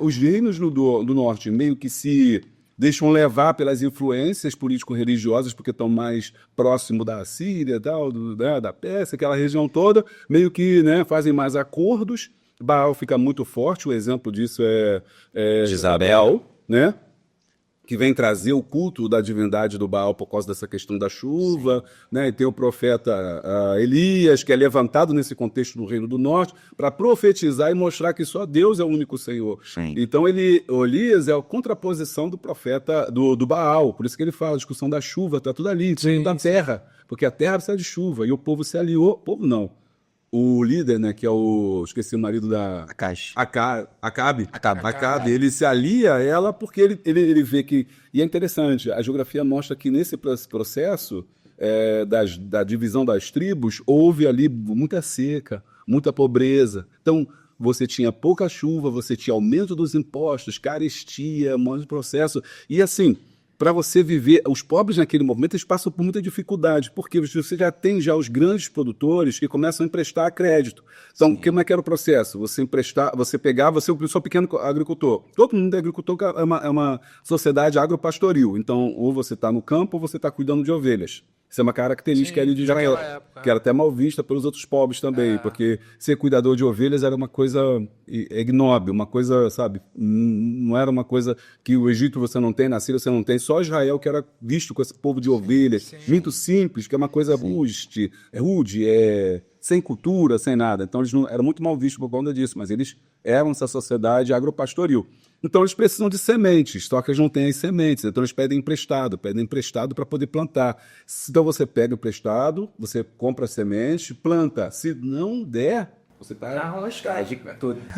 os reinos do norte meio que se deixam levar pelas influências político-religiosas, porque estão mais próximo da Síria, da Pérsia, aquela região toda, meio que fazem mais acordos. Baal fica muito forte, o exemplo disso é Jezabel, né? Que vem trazer o culto da divindade do Baal por causa dessa questão da chuva, né? E tem o profeta Elias, que é levantado nesse contexto do Reino do Norte, para profetizar e mostrar que só Deus é o único Senhor. Sim. Então Elias é a contraposição do profeta do Baal, por isso que ele fala a discussão da chuva, está tudo ali, da terra, porque a terra precisa de chuva, e o povo se aliou, o povo não. O líder, né, que é esqueci o marido da... Acabe, ele se alia a ela porque ele vê que... E é interessante, a geografia mostra que nesse processo da divisão das tribos, houve ali muita seca, muita pobreza. Então, você tinha pouca chuva, você tinha aumento dos impostos, carestia, um processo. E assim... Para você viver, os pobres naquele momento eles passam por muita dificuldade, porque você já tem os grandes produtores que começam a emprestar crédito. Então, como é que era o processo? Você sou pequeno agricultor. Todo mundo é agricultor, é uma sociedade agropastoril. Então, ou você está no campo ou você está cuidando de ovelhas. Isso é uma característica ali de Israel, que era até mal vista pelos outros povos também, porque ser cuidador de ovelhas era uma coisa ignóbil, uma coisa, sabe, não era uma coisa que o Egito você não tem, na Síria você não tem, só Israel que era visto com esse povo de ovelhas, muito simples, que é uma coisa rude, sem cultura, sem nada. Então eles não eram muito mal vistos por conta disso, mas eles eram essa sociedade agropastoril. Então eles precisam de sementes, só que eles não têm as sementes, então eles pedem emprestado para poder plantar. Então você pega emprestado, você compra a semente, planta. Se não der, você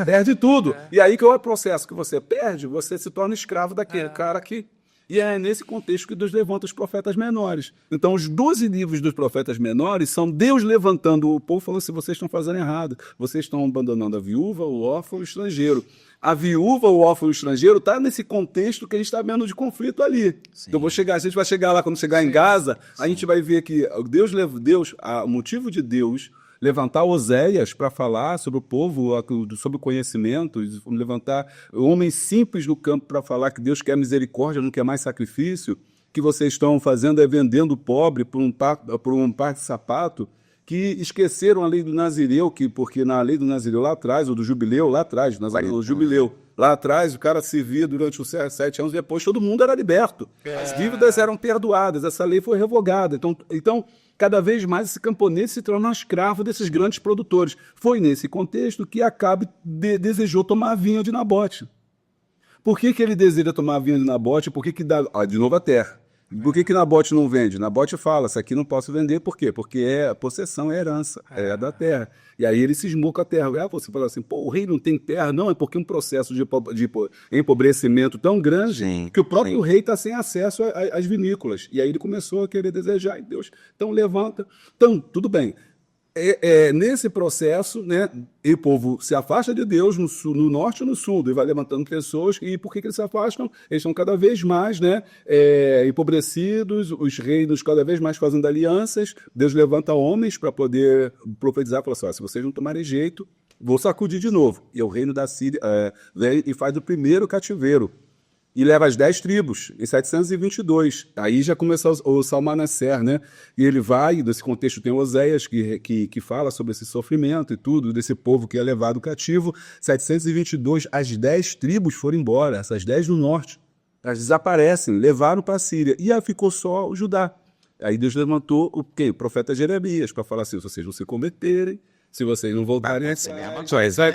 perde tudo. E aí que é o processo que você perde, você se torna escravo daquele cara que... E é nesse contexto que Deus levanta os profetas menores. Então, os 12 livros dos profetas menores são Deus levantando o povo e falando assim, vocês estão fazendo errado, vocês estão abandonando a viúva, o órfão e o estrangeiro. A viúva, o órfão e o estrangeiro está nesse contexto que a gente está vendo de conflito ali. Sim. Então, a gente vai chegar lá, quando chegar em Gaza, a gente vai ver que o motivo de Deus levantar Oséias para falar sobre o povo, sobre o conhecimento, levantar homens simples no campo para falar que Deus quer misericórdia, não quer mais sacrifício, que vocês estão fazendo é vendendo o pobre por um par de sapato, que esqueceram a lei do Nazireu, porque na lei do Nazireu lá atrás, ou do Jubileu lá atrás, o Jubileu, lá atrás o cara servia durante os 7 anos, depois todo mundo era liberto. As dívidas eram perdoadas, essa lei foi revogada. Então cada vez mais esse camponês se torna um escravo desses grandes produtores. Foi nesse contexto que Acabe desejou tomar a vinha de Nabote. Por que ele deseja tomar a vinha de Nabote? Por que dá de novo a terra? Por que Nabote não vende? Nabote fala, isso aqui não posso vender, por quê? Porque é possessão, é herança, é da terra. E aí ele cismou com a terra. Aí você fala assim, o rei não tem terra? Não, é porque um processo de empobrecimento tão grande que o próprio rei está sem acesso às vinícolas. E aí ele começou a querer desejar, e Deus, então levanta. Então, tudo bem. Nesse processo, né, e o povo se afasta de Deus no sul, no norte e no sul, e vai levantando pessoas, e por que eles se afastam? Eles estão cada vez mais, né, empobrecidos, os reinos cada vez mais fazendo alianças, Deus levanta homens para poder profetizar, fala assim, se vocês não tomarem jeito, vou sacudir de novo. E o reino da Síria vem e faz o primeiro cativeiro. E leva as 10 tribos, em 722. Aí já começa o Salmanaser, né? E ele vai, nesse contexto tem Oséias, que fala sobre esse sofrimento e tudo, desse povo que é levado cativo. 722, as 10 tribos foram embora, essas 10 do norte. Elas desaparecem, levaram para a Síria. E aí ficou só o Judá. Aí Deus levantou o profeta Jeremias para falar assim, se vocês não se converterem, se vocês não voltarem a mesma coisa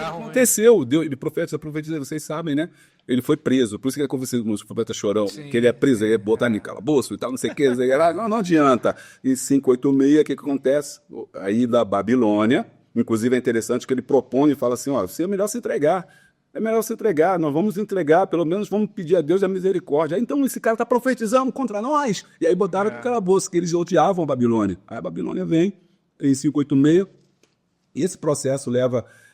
aconteceu. Deus, ele profetiza, vocês sabem, né? Ele foi preso, por isso que ele conversou com o profeta Chorão, que ele é preso, ele é botar em calabouço e tal, não sei o que, não adianta. E 586, o que acontece? Aí da Babilônia, inclusive é interessante que ele propõe e fala assim, é melhor se entregar. É melhor se entregar, nós vamos entregar, pelo menos vamos pedir a Deus a misericórdia. Aí, então esse cara está profetizando contra nós. E aí botaram no calabouço, que eles odiavam a Babilônia. Aí a Babilônia vem em 586, e esse processo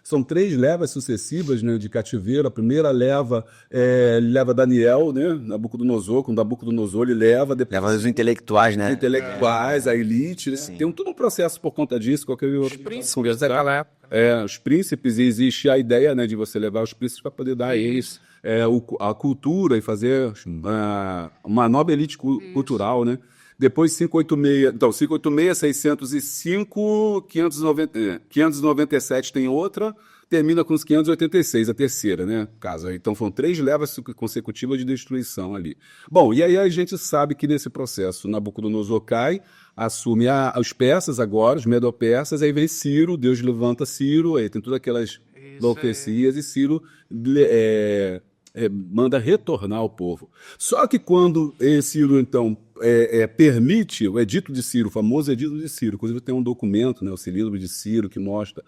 são 3 levas sucessivas, né, de cativeiro. A primeira leva Daniel, né, Nabucodonosor, quando Nabucodonosor ele leva os intelectuais, né? Intelectuais, a elite, tem todo um processo por conta disso. Os príncipes daquela época. Os príncipes, e existe a ideia, né, de você levar os príncipes para poder dar a eles a cultura e fazer uma nova elite cultural, né? Depois 586, então 586, 605, 597 tem outra, termina com os 586, a terceira, né? Então foram 3 levas consecutivas de destruição ali. Bom, e aí a gente sabe que nesse processo Nabucodonosor cai, assume os persas agora, os medo-persas, aí vem Ciro, Deus levanta Ciro, aí tem todas aquelas profecias, e Ciro manda retornar o povo. Só que quando Ciro, então, permite o edito de Ciro, o famoso edito de Ciro, inclusive tem um documento, né, o Cilindro de Ciro, que mostra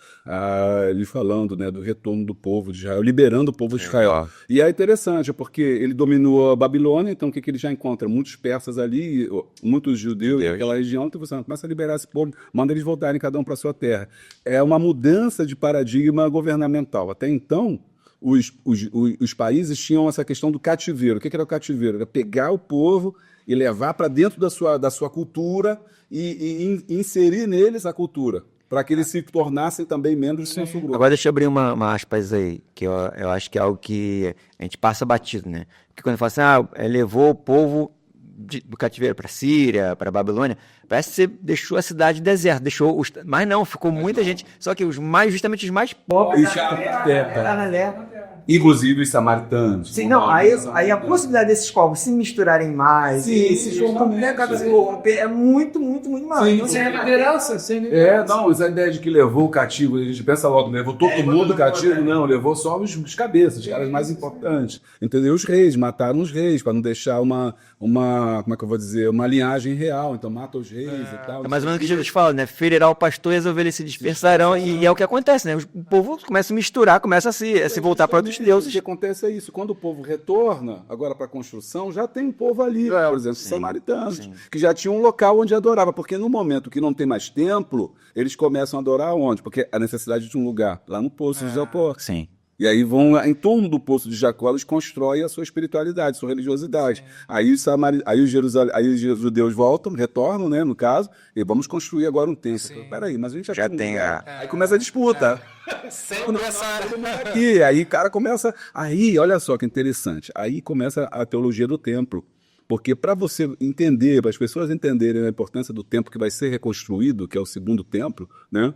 ele falando, né, do retorno do povo de Israel, liberando o povo de Israel. E é interessante, porque ele dominou a Babilônia, então o que ele já encontra? Muitos persas ali, muitos judeus daquela região, então você começa a liberar esse povo, manda eles voltarem cada um para a sua terra. É uma mudança de paradigma governamental. Até então, os países tinham essa questão do cativeiro. O que era o cativeiro? Era pegar o povo e levar para dentro da sua cultura e inserir neles a cultura, para que eles se tornassem também membros do seu grupo. Agora deixa eu abrir uma aspas aí, que eu acho que é algo que a gente passa batido, né? Porque quando fala assim, levou o povo do cativeiro para a Síria, para a Babilônia, parece que você deixou a cidade deserta, mas não, ficou muita gente, só que justamente os mais pobres ficaram na terra. Inclusive os samaritanos. Sim, não, aí a possibilidade desses povos se misturarem mais, Sim, se justamente. corromper, é muito, muito, muito maior. Então, Sem liderança, sem liderança. Não, essa ideia de que levou o cativo, a gente pensa logo, levou todo mundo cativo, não, levou só os cabeças, os caras mais importantes. Entendeu? Os reis, mataram os reis, para não deixar uma, como é que eu vou dizer, uma linhagem real, então mata os reis e tal. É mais ou menos o que Jesus fala, né? Ferirá o pastor e as ovelhas se dispersarão, e é o que acontece, né? O povo começa a misturar, começa a se voltar para outros O deuses. que acontece é isso, quando o povo retorna agora para a construção, já tem um povo ali, por exemplo, os samaritanos, que já tinha um local onde adorava, porque no momento que não tem mais templo, eles começam a adorar onde? Porque a necessidade de um lugar, lá no Poço de Jacó. Sim. E aí vão em torno do Poço de Jacó, eles constroem a sua espiritualidade, a sua religiosidade. Aí os judeus voltam, retornam, né, no caso, e vamos construir agora um templo. Peraí, mas a gente Já tem Aí começa a disputa. Sempre essa... E aí o cara começa... Aí, olha só que interessante, aí começa a teologia do templo. Porque para você entender, para as pessoas entenderem a importância do templo que vai ser reconstruído, que é o segundo templo, né?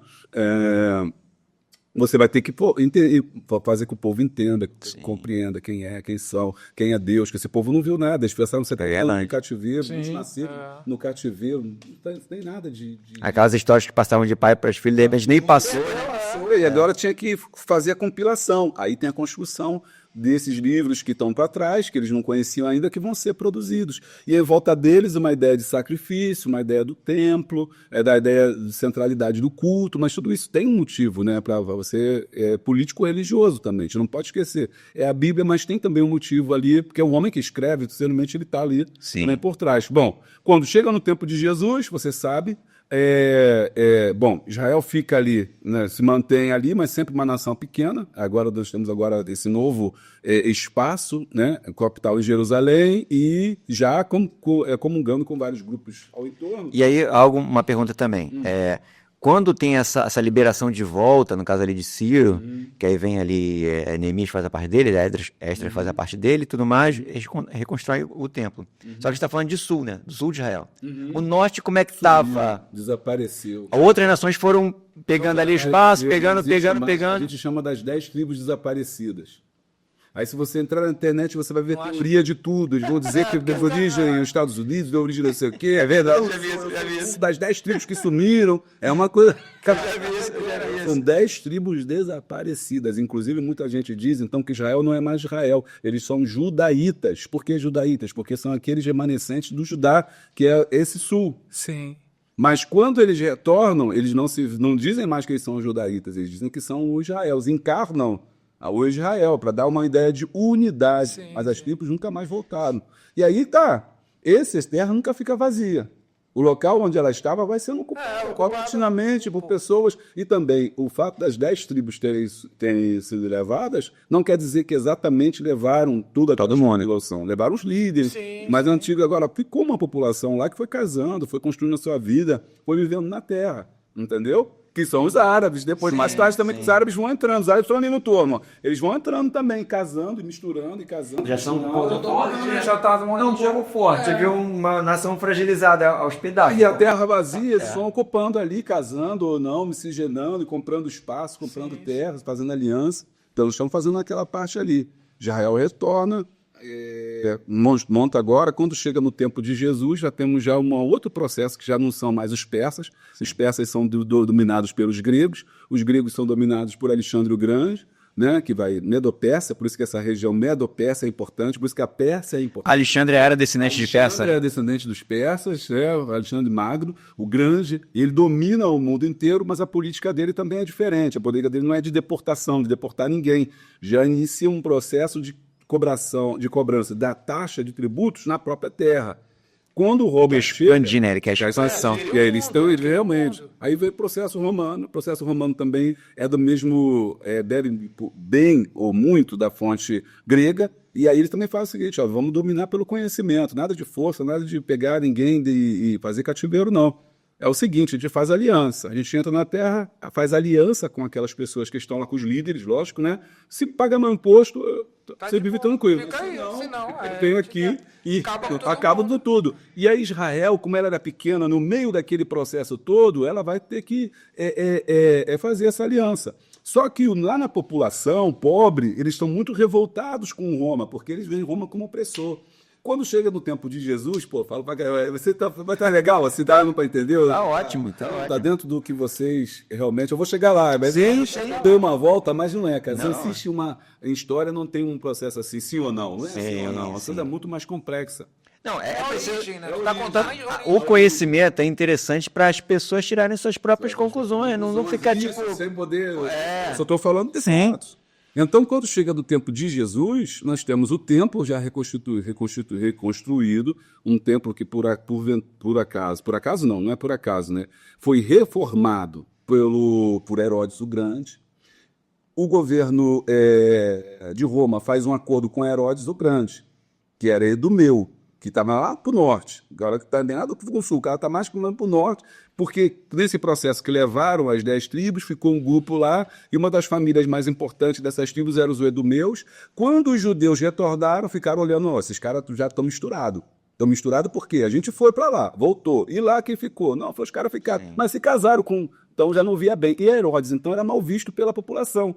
Você vai ter que fazer que o povo entenda, compreenda quem é, quem são, quem é Deus, que esse povo não viu nada, eles pensaram que você está no cativeiro, eles nasceram no cativeiro, não tem nada de... Aquelas histórias que passavam de pai para os filhos, de repente nem passou. E agora tinha que fazer a compilação. Aí tem a construção desses livros que estão para trás, que eles não conheciam ainda, que vão ser produzidos. E em volta deles uma ideia de sacrifício, uma ideia do templo, da ideia de centralidade do culto, mas tudo isso tem um motivo, né, para você, político-religioso também, a gente não pode esquecer. É a Bíblia, mas tem também um motivo ali, porque o homem que escreve, certamente ele está ali também por trás. Bom, quando chega no tempo de Jesus, você sabe, bom, Israel fica ali, né, se mantém ali, mas sempre uma nação pequena. Agora nós temos esse novo espaço, né, capital em Jerusalém, e já comungando com vários grupos ao entorno. E aí, uma pergunta também. Quando tem essa liberação de volta, no caso ali de Ciro, que aí vem ali, Neemias faz a parte dele, Esdras faz a parte dele e tudo mais, eles reconstrói o templo. Só que a gente está falando de sul, né? Do sul de Israel. O norte, como é que estava? Desapareceu. Outras nações foram pegando ali espaço, pegando. A gente chama das 10 tribos desaparecidas. Aí se você entrar na internet, você vai ver teoria de tudo. Eles vão dizer que deu origem nos Estados Unidos, deu origem não sei o quê. É verdade. Já vi isso. Das 10 tribos que sumiram. É uma coisa... São 10 tribos desaparecidas. Inclusive, muita gente diz, então, que Israel não é mais Israel. Eles são judaítas. Por que judaítas? Porque são aqueles remanescentes do Judá, que é esse sul. Sim. Mas quando eles retornam, eles não dizem mais que eles são judaítas. Eles dizem que são o Israel. Eles encarnam o Israel, para dar uma ideia de unidade, mas as tribos nunca mais voltaram. E aí essa terra nunca fica vazia. O local onde ela estava vai sendo ocupado continuamente por pessoas, e também o fato das 10 tribos terem sido levadas, não quer dizer que exatamente levaram tudo a todo mundo, levaram os líderes, mas antigo agora ficou uma população lá que foi casando, foi construindo a sua vida, foi vivendo na terra, entendeu? Que são os árabes, depois mais tarde também que os árabes vão entrando, os árabes estão ali no turno, eles vão entrando também, casando e misturando e casando. Já são Já está um pouco forte. Viu uma nação fragilizada aos pedaços. E a terra vazia, eles estão ocupando ali, casando ou não, miscigenando, comprando espaço, comprando terras, fazendo aliança. Então estão fazendo aquela parte ali. Israel retorna, monta agora, quando chega no tempo de Jesus, já temos já um outro processo que já não são mais os persas são dominados pelos gregos, os gregos são dominados por Alexandre o Grande, né, que vai Medo-Pérsia, por isso que essa região Medo-Pérsia é importante, por isso que a Pérsia é importante. Alexandre era descendente de Persa? Alexandre é descendente dos persas, o Alexandre Magno, o Grande, ele domina o mundo inteiro, mas a política dele também é diferente, a política dele não é de deportação, de deportar ninguém, já inicia um processo de cobrança da taxa de tributos na própria terra. Quando o Roma chega... que é a expansão. Eles estão realmente... Aí vem o processo romano também é do mesmo... bebe bem ou muito da fonte grega, e aí eles também fazem o seguinte, vamos dominar pelo conhecimento, nada de força, nada de pegar ninguém e fazer cativeiro, não. É o seguinte, a gente faz aliança, a gente entra na terra, faz aliança com aquelas pessoas que estão lá com os líderes, lógico, né? Se paga meu imposto, você vive tranquilo. Eu venho aqui e acaba do tudo. E a Israel, como ela era pequena, no meio daquele processo todo, ela vai ter que fazer essa aliança. Só que lá na população pobre, eles estão muito revoltados com Roma, porque eles veem Roma como opressor. Quando chega no tempo de Jesus, pô, fala pra galera, vai estar legal, assim, dá para entender? Tá ótimo, tá ótimo. Tá dentro do que vocês realmente... Eu vou chegar lá, mas dei uma volta, mas não é, cara. Não. Se existe em história, não tem um processo assim, sim ou não. Não é sim ou não. A coisa é muito mais complexa. Não, a origem, né? Tá contando o conhecimento é interessante para as pessoas tirarem suas próprias conclusões, não ficar tipo... Sem poder... Eu só estou falando desses fatos. Então, quando chega do tempo de Jesus, nós temos o templo já reconstruído, um templo que por acaso não é por acaso, né? Foi reformado por Herodes o Grande. O governo de Roma faz um acordo com Herodes o Grande, que era Edumeu, que estava lá para o norte. Agora que está nem nada para o sul, o cara está mais para o norte, porque nesse processo que levaram as 10 tribos, ficou um grupo lá, e uma das famílias mais importantes dessas tribos eram os Edomeus. Quando os judeus retornaram, ficaram olhando, esses caras já estão misturados. Estão misturados por quê? A gente foi para lá, voltou. E lá quem ficou? Não, foi os caras ficaram. Sim. Mas se casaram com... Então já não via bem. E Herodes, então, era mal visto pela população.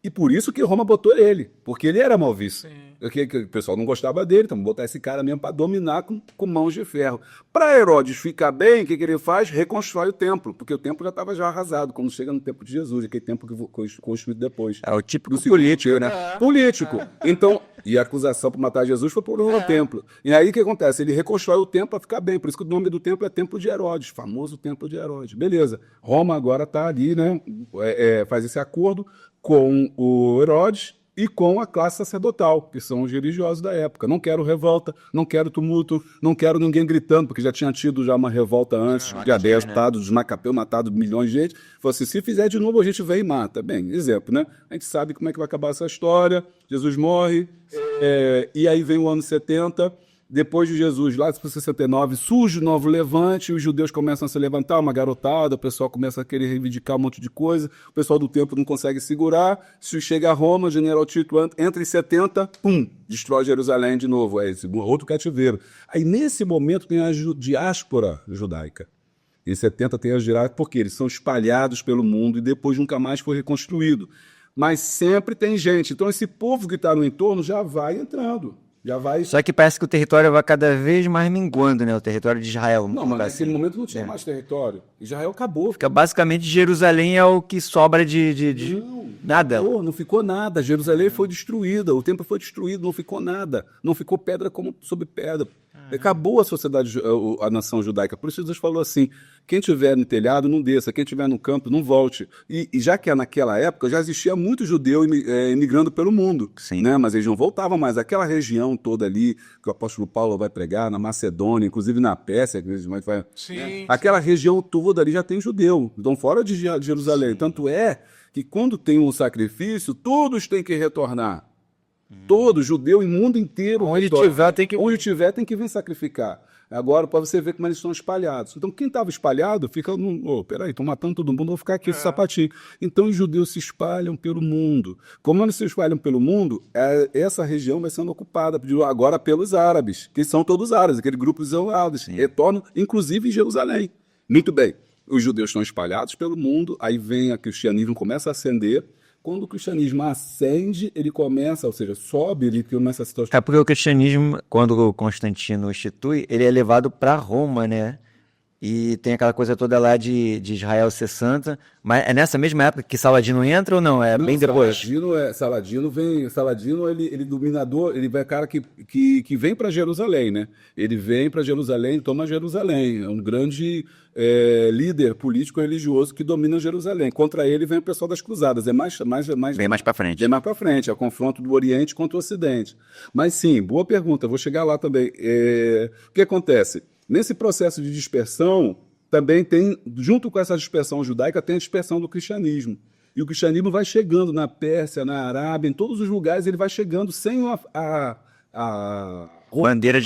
E por isso que Roma botou ele, porque ele era mal visto. Porque o pessoal não gostava dele, então botar esse cara mesmo para dominar com mãos de ferro. Para Herodes ficar bem, o que ele faz? Reconstrói o templo, porque o templo já estava arrasado, quando chega no tempo de Jesus, aquele templo que foi construído depois. É o típico político, né? Político. Então, e a acusação por matar Jesus foi por um templo. E aí o que acontece? Ele reconstrói o templo para ficar bem, por isso que o nome do templo é Templo de Herodes, famoso Templo de Herodes. Beleza. Roma agora está ali, né? Faz esse acordo com o Herodes e com a classe sacerdotal, que são os religiosos da época. Não quero revolta, não quero tumulto, não quero ninguém gritando, porque já tinha tido uma revolta antes, de Adés, dos Macabeus, matado milhões de gente. Falou assim, se fizer de novo, a gente vem e mata. Bem, exemplo, né? A gente sabe como é que vai acabar essa história, Jesus morre, e aí vem o ano 70, depois de Jesus, lá para 69, surge o novo levante, os judeus começam a se levantar, uma garotada, o pessoal começa a querer reivindicar um monte de coisa, o pessoal do templo não consegue segurar, se chega a Roma, o general Tito entra em 70, destrói Jerusalém de novo, esse outro cativeiro. Aí nesse momento tem a diáspora judaica. Em 70 tem a diáspora, porque eles são espalhados pelo mundo e depois nunca mais foi reconstruído. Mas sempre tem gente, então esse povo que está no entorno já vai entrando. Só que parece que o território vai cada vez mais minguando, né? O território de Israel. Não, mas naquele momento não tinha mais território. Israel acabou. Fica basicamente Jerusalém é o que sobra de nada. Não ficou nada. Jerusalém foi destruída, o templo foi destruído, não ficou nada. Não ficou pedra como sobre pedra. Acabou a sociedade, a nação judaica. Por isso Jesus falou assim, quem estiver no telhado não desça, quem estiver no campo não volte. E já que naquela época já existia muito judeu imigrando pelo mundo. Sim. Né? Mas eles não voltavam mais. Aquela região toda ali, que o apóstolo Paulo vai pregar, na Macedônia, inclusive na Pérsia, aquela região toda ali já tem judeu. Então fora de Jerusalém. Sim. Tanto é que quando tem um sacrifício, todos têm que retornar. Todo judeu e mundo inteiro. Onde tiver tem que vir sacrificar. Agora, para você ver como eles estão espalhados. Então, quem estava espalhado fica... peraí, estão matando todo mundo, vou ficar aqui esse sapatinho. Então, os judeus se espalham pelo mundo. Como eles se espalham pelo mundo, essa região vai sendo ocupada agora pelos árabes, que são todos árabes, aquele grupo de árabes. Retornam, inclusive, em Jerusalém. Muito bem. Os judeus estão espalhados pelo mundo, aí vem o cristianismo, começa a ascender. Quando o cristianismo ascende, ele começa, ou seja, sobe, ele começa a se tornar... É porque o cristianismo, quando o Constantino institui, ele é levado para Roma, né? E tem aquela coisa toda lá de Israel ser santa. Mas é nessa mesma época que Saladino entra ou não? É não, bem depois? Saladino, ele dominador, ele é cara que vem para Jerusalém, né? Ele vem para Jerusalém, toma Jerusalém. É um grande líder político religioso que domina Jerusalém. Contra ele vem o pessoal das cruzadas. Vem mais para frente. Vem mais para frente. É o confronto do Oriente contra o Ocidente. Mas sim, boa pergunta. Vou chegar lá também. O que acontece? Nesse processo de dispersão, também tem, junto com essa dispersão judaica, tem a dispersão do cristianismo. E o cristianismo vai chegando na Pérsia, na Arábia, em todos os lugares ele vai chegando sem a bandeira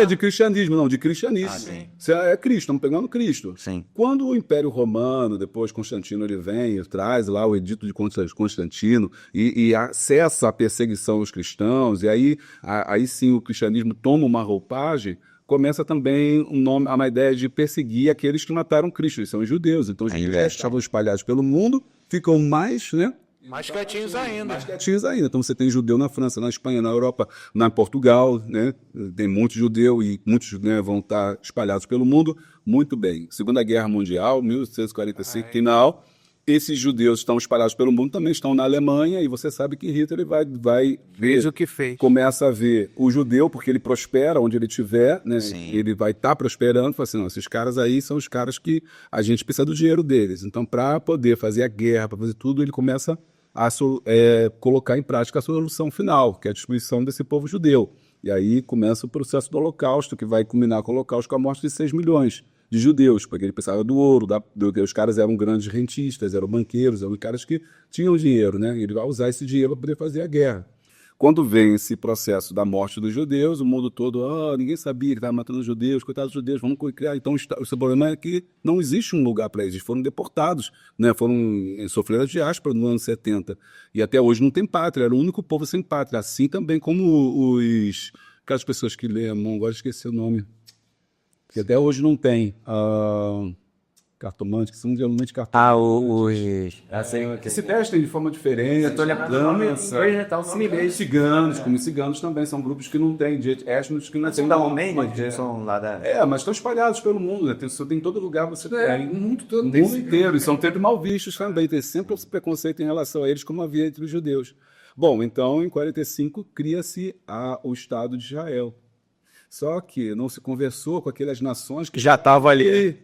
de cristianismo, não, de cristianismo. Você é Cristo, estamos pegando Cristo. Sim. Quando o Império Romano, depois Constantino, ele vem e traz lá o edito de Constantino e acessa a perseguição aos cristãos, e aí sim o cristianismo toma uma roupagem, começa também uma ideia de perseguir aqueles que mataram Cristo, eles são os judeus. Então os judeus estavam espalhados pelo mundo ficam mais, né? Mais quietinhos ainda. Quietinhos ainda. Então você tem judeu na França, na Espanha, na Europa, na Portugal, né? Tem muito judeu e muitos, né, vão estar espalhados pelo mundo. Muito bem. Segunda Guerra Mundial, 1845, final. Esses judeus estão espalhados pelo mundo, também estão na Alemanha, e você sabe que Hitler vai Fez ver, o que fez. começa a ver o judeu, porque ele prospera onde ele estiver, né? Sim. Ele vai estar prosperando, fala assim, não, esses caras aí são os caras que a gente precisa do dinheiro deles. Então, para poder fazer a guerra, para fazer tudo, ele começa a colocar em prática a solução final, que é a destruição desse povo judeu. E aí começa o processo do Holocausto, que vai culminar com o Holocausto com a morte de 6 milhões de judeus, porque ele precisava do ouro, os caras eram grandes rentistas, eram banqueiros, eram caras que tinham dinheiro, né? Ele vai usar esse dinheiro para poder fazer a guerra. Quando vem esse processo da morte dos judeus, o mundo todo, ninguém sabia que estava matando os judeus, coitados dos judeus, vamos criar. Então, o problema é que não existe um lugar para eles, foram deportados, né? Sofreram a diáspora no ano 70, e até hoje não tem pátria, era o único povo sem pátria, assim também como aquelas pessoas que lêem, agora esqueci o nome, que até hoje não tem, cartomantes, que são geralmente cartomantes. Que se vestem de forma diferente. Ciganos, como ciganos também, são grupos que não têm, étnicos que não têm. São lá da... Mas estão espalhados pelo mundo, né? Tem em todo lugar, você tem. O mundo inteiro, e são sempre mal vistos também, tem sempre esse preconceito em relação a eles, como havia entre os judeus. Bom, então, em 45, cria-se o Estado de Israel. Só que não se conversou com aquelas nações que já estavam ali.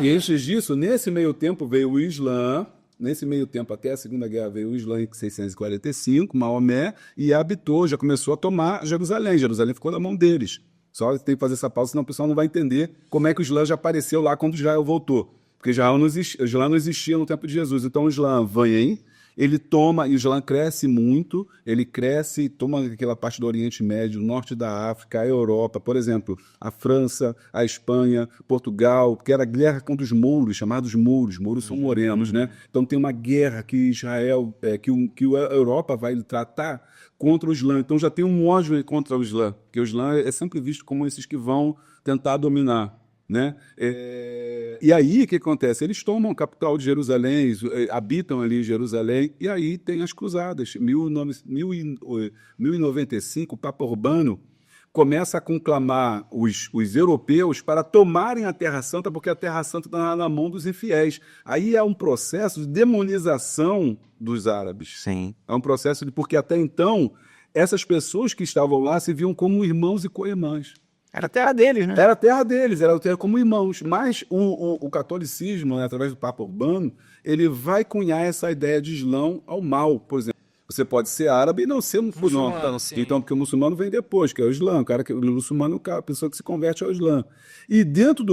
E antes disso, nesse meio tempo veio o Islã, nesse meio tempo até a Segunda Guerra veio o Islã em 645, Maomé, e habitou, já começou a tomar Jerusalém. Jerusalém ficou na mão deles. Só tem que fazer essa pausa, senão o pessoal não vai entender como é que o Islã já apareceu lá quando Israel voltou. Porque Israel não existia no tempo de Jesus. Então o Islã vem, ele toma, e o Islã cresce muito, ele cresce, toma aquela parte do Oriente Médio, o norte da África, a Europa, por exemplo, a França, a Espanha, Portugal, que era a guerra contra os mouros, chamados mouros. Mouros são morenos, né? Então tem uma guerra que Israel, que a Europa vai tratar contra o Islã. Então já tem um ódio contra o Islã, porque o Islã é sempre visto como esses que vão tentar dominar, né? E aí o que acontece? Eles tomam a capital de Jerusalém, habitam ali em Jerusalém, e aí tem as cruzadas. Em 1095, o Papa Urbano começa a conclamar os europeus para tomarem a Terra Santa, porque a Terra Santa está na mão dos infiéis. Aí é um processo de demonização dos árabes. Sim. É um processo porque até então essas pessoas que estavam lá se viam como irmãos e co-irmãs. Era a terra deles, né? Era a terra deles, era a terra como irmãos. Mas o catolicismo, né, através do Papa Urbano, ele vai cunhar essa ideia de Islã ao mal. Por exemplo, você pode ser árabe e não ser muçulmano. Então, porque o muçulmano vem depois, que é o Islã. O muçulmano é a pessoa que se converte ao Islã. E dentro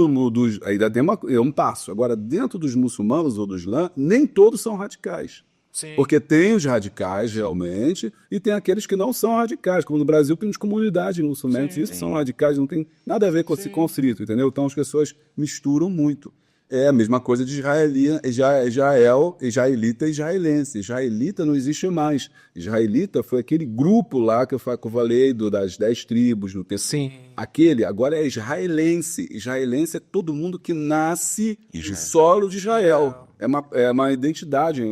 ainda tem um passo. Agora, dentro dos muçulmanos ou do Islã, nem todos são radicais. Sim. Porque tem os radicais, realmente, e tem aqueles que não são radicais, como no Brasil temos comunidades muçulmanas, isso são radicais, não tem nada a ver com esse conflito, entendeu? Então as pessoas misturam muito. É a mesma coisa de israelita e israelense. Israelita não existe mais. Israelita foi aquele grupo lá que eu falei das 10 tribos no texto. Sim. Aquele agora é israelense. Israelense é todo mundo que nasce no solo de Israel. É uma identidade,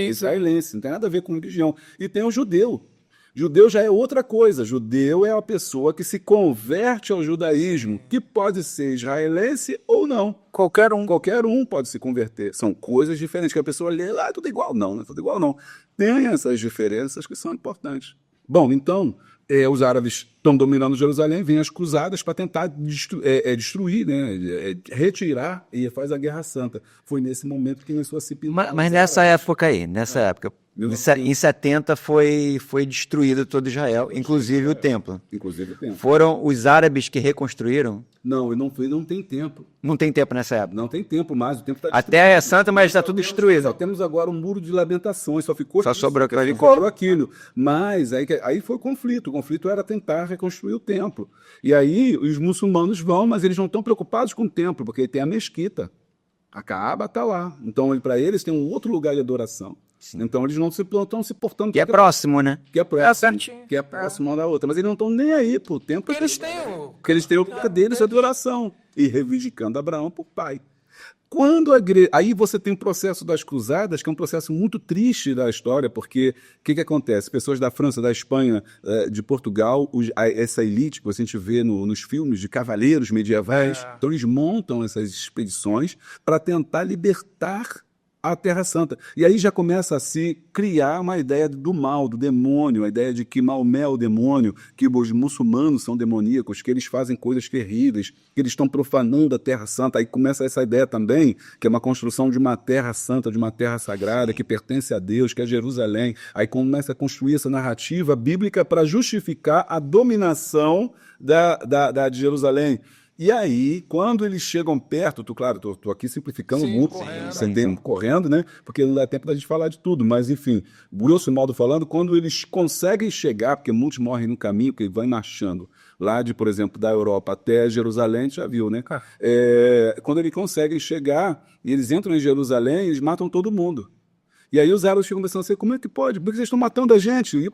israelense. Não tem nada a ver com religião. E tem o judeu. Judeu já é outra coisa. Judeu é a pessoa que se converte ao judaísmo, que pode ser israelense ou não. Qualquer um. Qualquer um pode se converter. São coisas diferentes, que a pessoa lê lá, é tudo igual. Não é tudo igual, não. Tem essas diferenças que são importantes. Bom, então, os árabes estão dominando Jerusalém, vêm as cruzadas para tentar destruir, né? Retirar, e faz a Guerra Santa. Foi nesse momento que começou a se pintar. Mas nessa época aí, em 70 foi destruído todo Israel, inclusive o templo. Foram os árabes que reconstruíram? Não, não tem templo. Não tem tempo nessa época? Não tem tempo mais, o templo está destruído. Até é santa, mas está tudo destruído. Só temos agora um muro de lamentações, só sobrou aquilo ali. Sobrou aquilo. Mas aí foi o conflito. O conflito era tentar reconstruir o templo. E aí os muçulmanos vão, mas eles não estão preocupados com o templo, porque tem a mesquita. A Kaaba está lá. Então, para eles, tem um outro lugar de adoração. Sim. Então, eles não estão se portando... Que é próximo, né? Que é próximo. Que é próximo uma da outra. Mas eles não estão nem aí pro tempo. Porque eles têm o lugar deles de adoração. E reivindicando Abraão por pai. Aí você tem o processo das cruzadas, que é um processo muito triste da história, porque o que acontece? Pessoas da França, da Espanha, de Portugal, essa elite que a gente vê nos filmes de cavaleiros medievais, então eles montam essas expedições para tentar libertar a Terra Santa. E aí já começa a se criar uma ideia do mal, do demônio, a ideia de que Maomé é o demônio, que os muçulmanos são demoníacos, que eles fazem coisas terríveis, que eles estão profanando a Terra Santa. Aí começa essa ideia também, que é uma construção de uma Terra Santa, de uma Terra Sagrada, que pertence a Deus, que é Jerusalém. Aí começa a construir essa narrativa bíblica para justificar a dominação de Jerusalém. E aí, quando eles chegam perto, claro, tô aqui simplificando muito, correndo, né? Porque não dá tempo da gente falar de tudo, mas enfim, grosso modo falando, quando eles conseguem chegar, porque muitos morrem no caminho, porque vão marchando lá por exemplo, da Europa até Jerusalém, já viu, né? Quando eles conseguem chegar, e eles entram em Jerusalém, eles matam todo mundo. E aí os árabes ficam pensando assim, como é que pode? Por que vocês estão matando a gente? E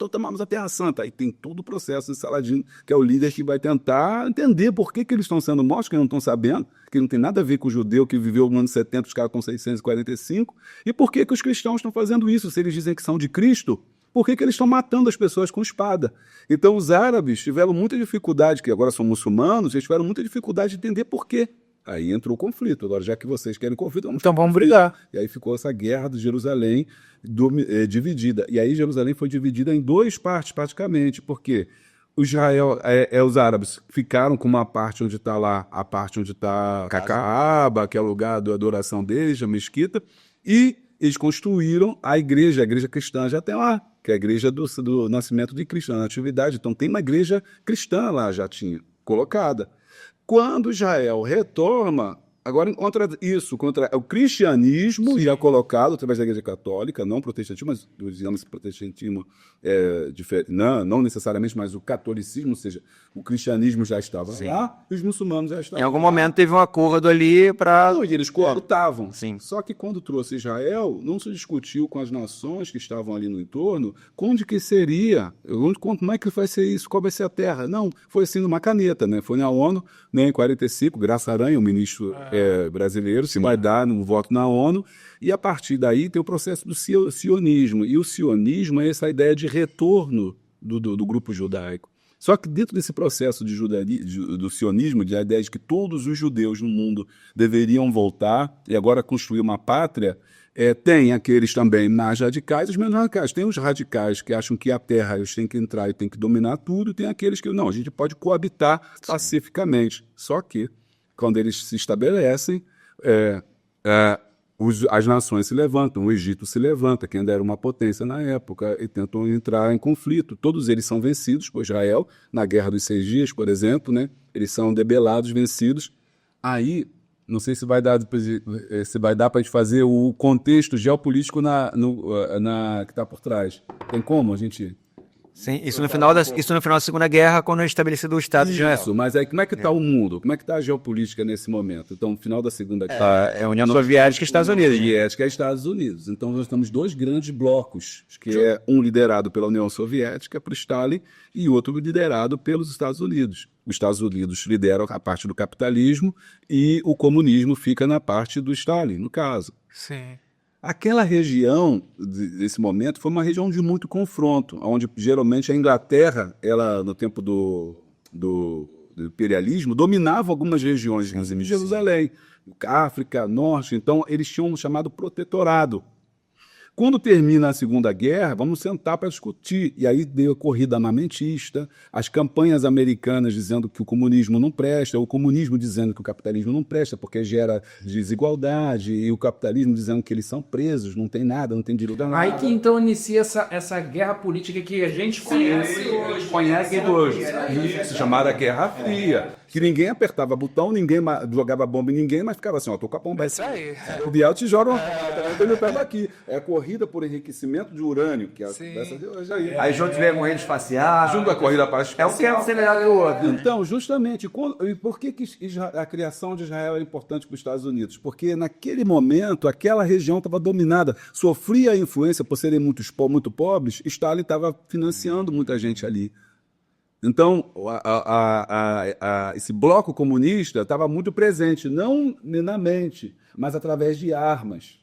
tomamos a Terra Santa. Aí tem todo o processo de Saladino, que é o líder que vai tentar entender por que eles estão sendo mortos, que não estão sabendo, que não tem nada a ver com o judeu que viveu no ano 70, os caras com 645, e por que os cristãos estão fazendo isso, se eles dizem que são de Cristo. Por que eles estão matando as pessoas com espada? Então os árabes tiveram muita dificuldade, que agora são muçulmanos, eles tiveram muita dificuldade de entender por quê. Aí entrou o conflito. Agora, já que vocês querem conflito, então vamos brigar. E aí ficou essa guerra de Jerusalém dividida. E aí Jerusalém foi dividida em duas partes, praticamente, porque os árabes ficaram com uma parte onde está lá, a parte onde está Caaba, que é o lugar da adoração deles, a mesquita, e eles construíram a igreja cristã já tem lá, que é a igreja do nascimento de Cristo, na Natividade. Então tem uma igreja cristã lá, já tinha colocada. Quando Israel retorna, agora contra o cristianismo, e é colocado através da Igreja Católica, não protestantismo, mas digamos protestantismo não necessariamente, mas o catolicismo, ou seja, o cristianismo já estava lá e os muçulmanos já estavam Em algum momento teve um acordo ali para... Não, e eles coabitavam. Sim. Só que quando trouxe Israel, não se discutiu com as nações que estavam ali no entorno onde que seria, como é que vai ser isso, qual vai ser a terra. Não, foi assim numa caneta, né? Foi na ONU, né, em 45, Graça Aranha, o ministro brasileiro, se vai dar um voto na ONU, e a partir daí tem o processo do sionismo. E o sionismo é essa ideia de retorno do grupo judaico. Só que dentro desse processo do sionismo, de a ideia de que todos os judeus no mundo deveriam voltar e agora construir uma pátria, tem aqueles também mais radicais e os menos radicais. Tem os radicais que acham que a terra eles têm que entrar e têm que dominar tudo, e tem aqueles que não, a gente pode coabitar pacificamente. Só que, quando eles se estabelecem, as nações se levantam, o Egito se levanta, que ainda era uma potência na época, e tentam entrar em conflito. Todos eles são vencidos por Israel, na Guerra dos 6 Dias, por exemplo, né? Eles são debelados, vencidos. Aí, não sei se vai dar para a gente fazer o contexto geopolítico que está por trás. Tem como a gente... Sim, isso no final da Segunda Guerra, quando é estabelecido o Estado de Israel. Isso, mas aí como é que está o mundo? Como é que está a geopolítica nesse momento? Então, no final da Segunda Guerra... É a União Soviética e Estados Unidos. Soviética e Estados Unidos. Então, nós temos dois grandes blocos, que é um liderado pela União Soviética, por Stalin, e outro liderado pelos Estados Unidos. Os Estados Unidos lideram a parte do capitalismo e o comunismo fica na parte do Stalin, no caso. Sim. Aquela região, desse momento, foi uma região de muito confronto, onde geralmente a Inglaterra, ela, no tempo do imperialismo, dominava algumas regiões, inclusive Jerusalém, África, Norte. Então eles tinham um chamado protetorado. Quando termina a Segunda Guerra, vamos sentar para discutir. E aí deu a corrida armamentista, as campanhas americanas dizendo que o comunismo não presta, o comunismo dizendo que o capitalismo não presta porque gera desigualdade, e o capitalismo dizendo que eles são presos, não tem nada, não tem direito a nada. Aí que então inicia essa guerra política que a gente conhece hoje. Isso, chamada Guerra Fria. Que ninguém apertava botão, ninguém jogava bomba em ninguém, mas ficava assim, ó, tô com a bomba. Isso aí. O Biel te joga meu pé daqui. É a corrida por enriquecimento de urânio, que é essa aí. Aí junto vem a corrida espacial. Junto a corrida para a espacial. É um quer ser melhor que o outro. Então, justamente, por que a criação de Israel era importante para os Estados Unidos? Porque naquele momento, aquela região estava dominada, sofria a influência por serem muito pobres, Stalin estava financiando muita gente ali. Então, esse bloco comunista estava muito presente, não na mente, mas através de armas.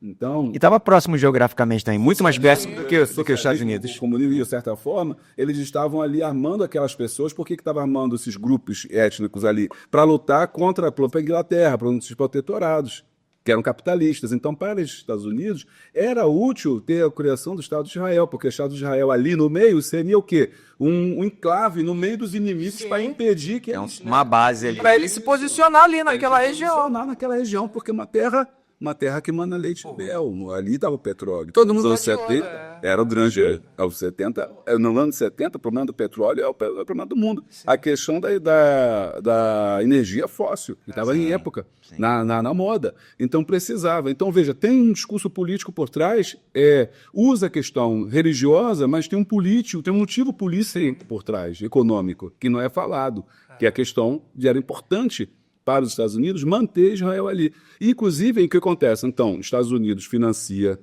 Então, E estava próximo geograficamente também, muito mais próximo do que os Estados Unidos. o comunismo, de certa forma, eles estavam ali armando aquelas pessoas. Por que estavam armando esses grupos étnicos ali? Para lutar contra a própria Inglaterra, para os protetorados, que eram capitalistas. Então, para os Estados Unidos, era útil ter a criação do Estado de Israel, porque o Estado de Israel ali no meio seria o quê? Um enclave no meio dos inimigos para impedir que eles... Uma base ali. Pra ele se posicionar ali naquela região. Funcionar naquela região, porque é uma terra que mana leite e mel. Ali estava o petróleo. Todo mundo nos anos 70 era o grande. Aos 70, no ano 70, o problema do petróleo é o problema do mundo. Sim. A questão da energia fóssil, que estava em época, na moda. Então precisava. Então, veja, tem um discurso político por trás, usa a questão religiosa, mas tem um político, tem um motivo político por trás, econômico, que não é falado, que é a questão de era importante para os Estados Unidos manter Israel ali. E, inclusive, o que acontece? Então, os Estados Unidos financia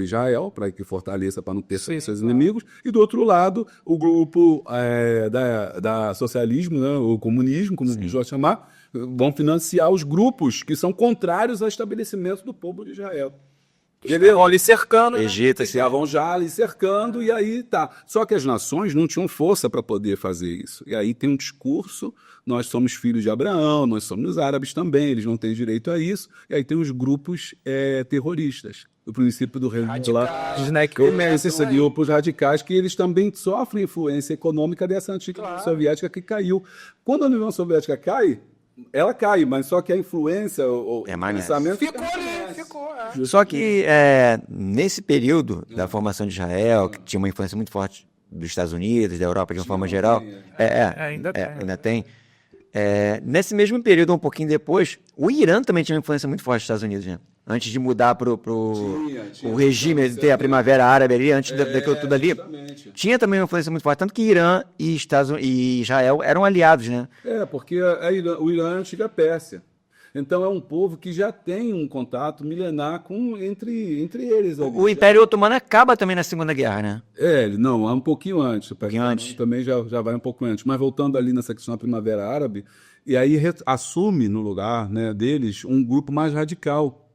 Israel para que fortaleça, para não ter seus inimigos, e, do outro lado, o grupo da socialismo, né, o comunismo, como se quiser chamar, vão financiar os grupos que são contrários ao estabelecimento do povo de Israel. Eles vão ali cercando. Egito, Estavam já ali cercando, e aí tá. Só que as nações não tinham força para poder fazer isso. E aí tem um discurso: nós somos filhos de Abraão, nós somos árabes também, eles não têm direito a isso. E aí tem os grupos terroristas. O princípio do reino lá. Esses grupos radicais que eles também sofrem influência econômica dessa antiga União Soviética que caiu. Quando a União Soviética cai, ela cai, mas só que a influência, o pensamento... Ficou ali, ficou. Só que nesse período da formação de Israel, que tinha uma influência muito forte dos Estados Unidos, da Europa de uma forma geral, ainda tem. Nesse mesmo período, um pouquinho depois, o Irã também tinha uma influência muito forte dos Estados Unidos, né? Antes de mudar para o regime, ter a Primavera Árabe ali, antes daquilo tudo ali, tinha também uma influência muito forte. Tanto que Irã e Israel eram aliados, né? Porque o Irã é a antiga Pérsia. Então é um povo que já tem um contato milenar entre eles. O Império Otomano acaba também na Segunda Guerra, né? Não, um pouquinho antes. Antes. Também já vai um pouco antes. Mas voltando ali nessa questão da Primavera Árabe, e aí assume no lugar, né, deles um grupo mais radical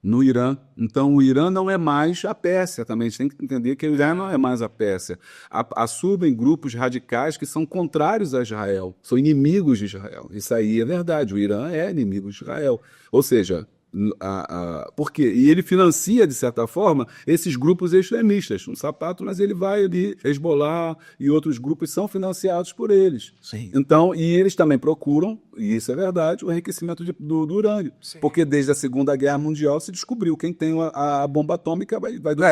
no Irã. Então, o Irã não é mais a Pérsia também. A gente tem que entender que o Irã não é mais a Pérsia. Assumem grupos radicais que são contrários a Israel, são inimigos de Israel. Isso aí é verdade. O Irã é inimigo de Israel. Ou seja, por quê? E ele financia, de certa forma, esses grupos extremistas. Um sapato, mas ele vai ali, Hezbollah e outros grupos são financiados por eles. Sim. Então, e eles também procuram, e isso é verdade, o enriquecimento do urânio. Sim. Porque desde a Segunda Guerra Mundial se descobriu quem tem a bomba atômica vai do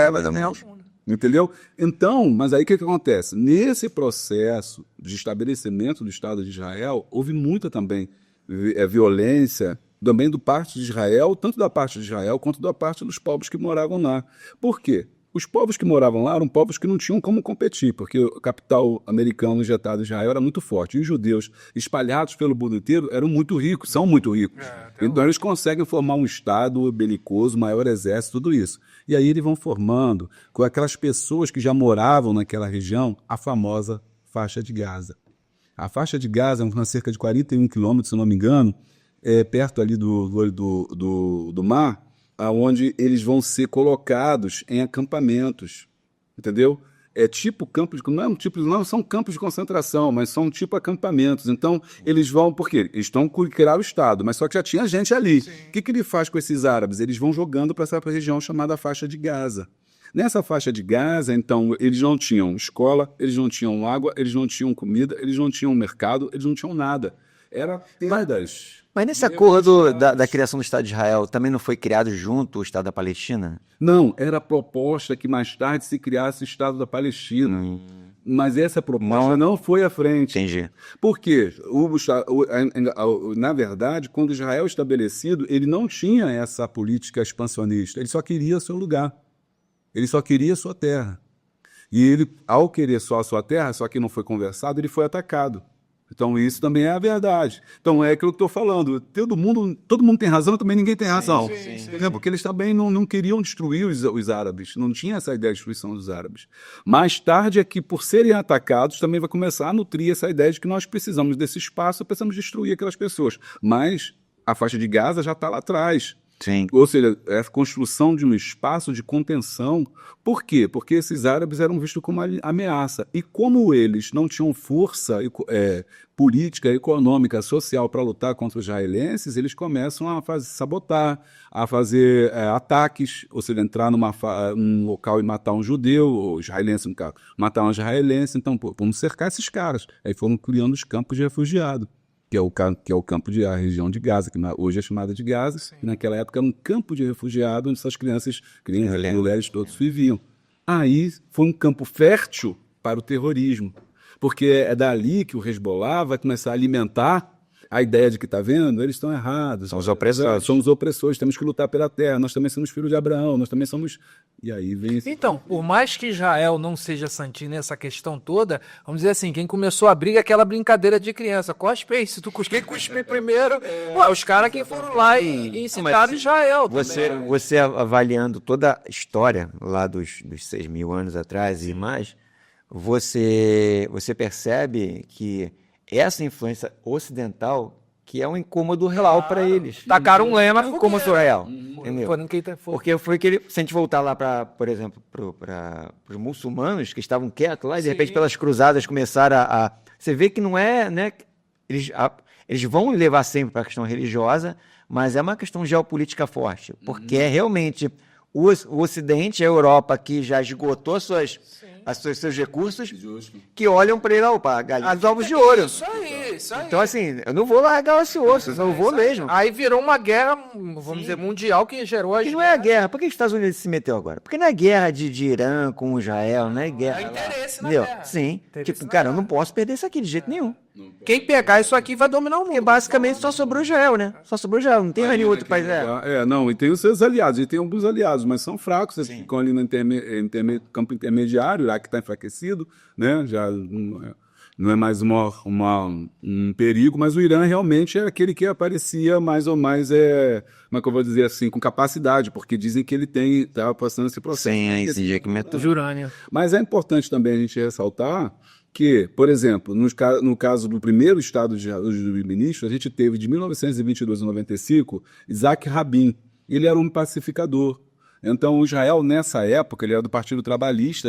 Entendeu? Então, mas aí o que acontece? Nesse processo de estabelecimento do Estado de Israel, houve muita também violência, também do parte de Israel, tanto da parte de Israel quanto da parte dos povos que moravam lá. Por quê? Os povos que moravam lá eram povos que não tinham como competir, porque o capital americano injetado em Israel era muito forte. E os judeus espalhados pelo mundo inteiro eram muito ricos, são muito ricos. Então eles conseguem formar um estado belicoso, maior exército, tudo isso. E aí eles vão formando, com aquelas pessoas que já moravam naquela região, a famosa faixa de Gaza. A faixa de Gaza é cerca de 41 quilômetros, se não me engano, perto ali do mar, onde eles vão ser colocados em acampamentos, entendeu? É tipo campos, não são campos de concentração, mas são tipo acampamentos. Então, eles vão, por quê? Eles estão criar o Estado, mas só que já tinha gente ali. O que ele faz com esses árabes? Eles vão jogando para essa região chamada faixa de Gaza. Nessa faixa de Gaza, então, eles não tinham escola, eles não tinham água, eles não tinham comida, eles não tinham mercado, eles não tinham nada. Era tendas. Mas nesse acordo da criação do Estado de Israel, também não foi criado junto o Estado da Palestina? Não, era a proposta que mais tarde se criasse o Estado da Palestina. Mas essa proposta não foi à frente. Entendi. Por quê? Na verdade, quando Israel estabelecido, ele não tinha essa política expansionista. Ele só queria seu lugar. Ele só queria sua terra. E ele, ao querer só a sua terra, só que não foi conversado, ele foi atacado. Então, isso também é a verdade. Então, é aquilo que eu estou falando. Todo mundo tem razão, também ninguém tem razão. Sim. Porque eles também não queriam destruir os árabes. Não tinha essa ideia de destruição dos árabes. Mais tarde é que, por serem atacados, também vai começar a nutrir essa ideia de que nós precisamos desse espaço, precisamos destruir aquelas pessoas. Mas a faixa de Gaza já está lá atrás. Sim. Ou seja, é a construção de um espaço de contenção. Por quê? Porque esses árabes eram vistos como ameaça. E como eles não tinham força política, econômica, social para lutar contra os israelenses, eles começam a sabotar, a fazer ataques, ou seja, entrar num local e matar um judeu, ou israelense no caso, matar um israelense. Então, vamos cercar esses caras. Aí foram criando os campos de refugiados. Que é o campo a região de Gaza, que hoje é chamada de Gaza, e naquela época era um campo de refugiados onde essas crianças mulheres todos viviam. Aí foi um campo fértil para o terrorismo, porque é dali que o Hezbollah vai começar a alimentar a ideia de que, está vendo, eles estão errados. São os opressores. Somos opressores, temos que lutar pela terra, nós também somos filhos de Abraão, nós também somos... E aí vem esse... Então, por mais que Israel não seja santinho nessa questão toda, vamos dizer assim, quem começou a briga é aquela brincadeira de criança. Cospe aí, se tu quem cuspe primeiro, os caras que foram lá e incitaram Israel. Você avaliando toda a história lá dos 6.000 anos atrás e mais, você percebe que essa influência ocidental, que é um incômodo real para eles. Tacaram um lema, é um incômodo real, entendeu? Foi. Porque foi que ele, se a gente voltar lá para, por exemplo, para os muçulmanos que estavam quietos lá, e de repente pelas cruzadas começaram você vê que não é, né? Eles vão levar sempre para a questão religiosa, mas é uma questão geopolítica forte, porque é realmente o Ocidente, a Europa, que já esgotou seus recursos, que olham para ele, opa, galinha dos ovos de ouro. Isso aí. Então, assim, eu não vou largar esse osso, eu vou mesmo. Aí virou uma guerra, vamos dizer, mundial, que gerou as... E não é a guerra. Por que os Estados Unidos se meteu agora? Porque não é guerra de Irã com Israel, não é guerra. É interesse na Entendeu? guerra. Sim. Interesse Tipo, na cara, eu guerra. não posso perder isso aqui de jeito nenhum. Quem pegar isso aqui vai dominar o mundo. Porque basicamente só sobrou Israel, né? Só sobrou Israel, não tem mais nenhum outro país. Não, e tem os seus aliados, e tem alguns aliados, mas são fracos, eles ficam ali no campo intermediário, lá que está enfraquecido, né? Já não é mais um perigo, mas o Irã realmente é aquele que aparecia mais ou mais, como é que eu vou dizer assim, com capacidade, porque dizem que ele está passando esse processo. Sem esse dia que metou. Urânio. Mas é importante também a gente ressaltar que, por exemplo, no caso do primeiro Estado dos ministros, a gente teve de 1922 a 95 Isaac Rabin. Ele era um pacificador. Então, o Israel, nessa época, ele era do Partido Trabalhista,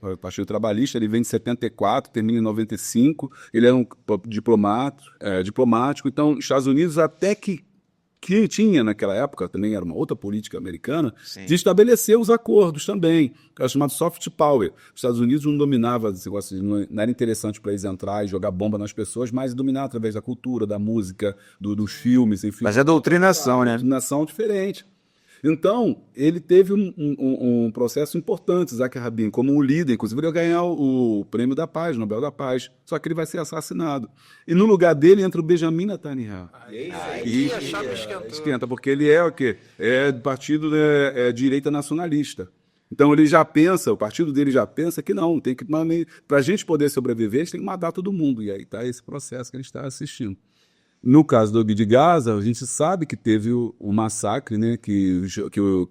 o Partido Trabalhista, ele vem de 74, termina em 95, ele era um diplomático. Então, os Estados Unidos, até que tinha naquela época, também era uma outra política americana, de estabelecer os acordos também, que era chamado soft power. Os Estados Unidos não dominavam esse negócio, não era interessante para eles entrar e jogar bomba nas pessoas, mas dominar através da cultura, da música, dos filmes, enfim. Mas é doutrinação, né? Doutrinação diferente. Então, ele teve um processo importante, Isaac Rabin, como um líder. Inclusive, ele ia ganhar o Prêmio da Paz, Nobel da Paz. Só que ele vai ser assassinado. E no lugar dele entra o Benjamin Netanyahu. Aí a chave Esquenta, porque ele é o quê? É do partido direita nacionalista. Então, ele já pensa, o partido dele já pensa que não, tem que... Para a gente poder sobreviver, a gente tem que matar todo mundo. E aí está esse processo que ele está assistindo. No caso de Gaza, a gente sabe que teve o massacre, né, que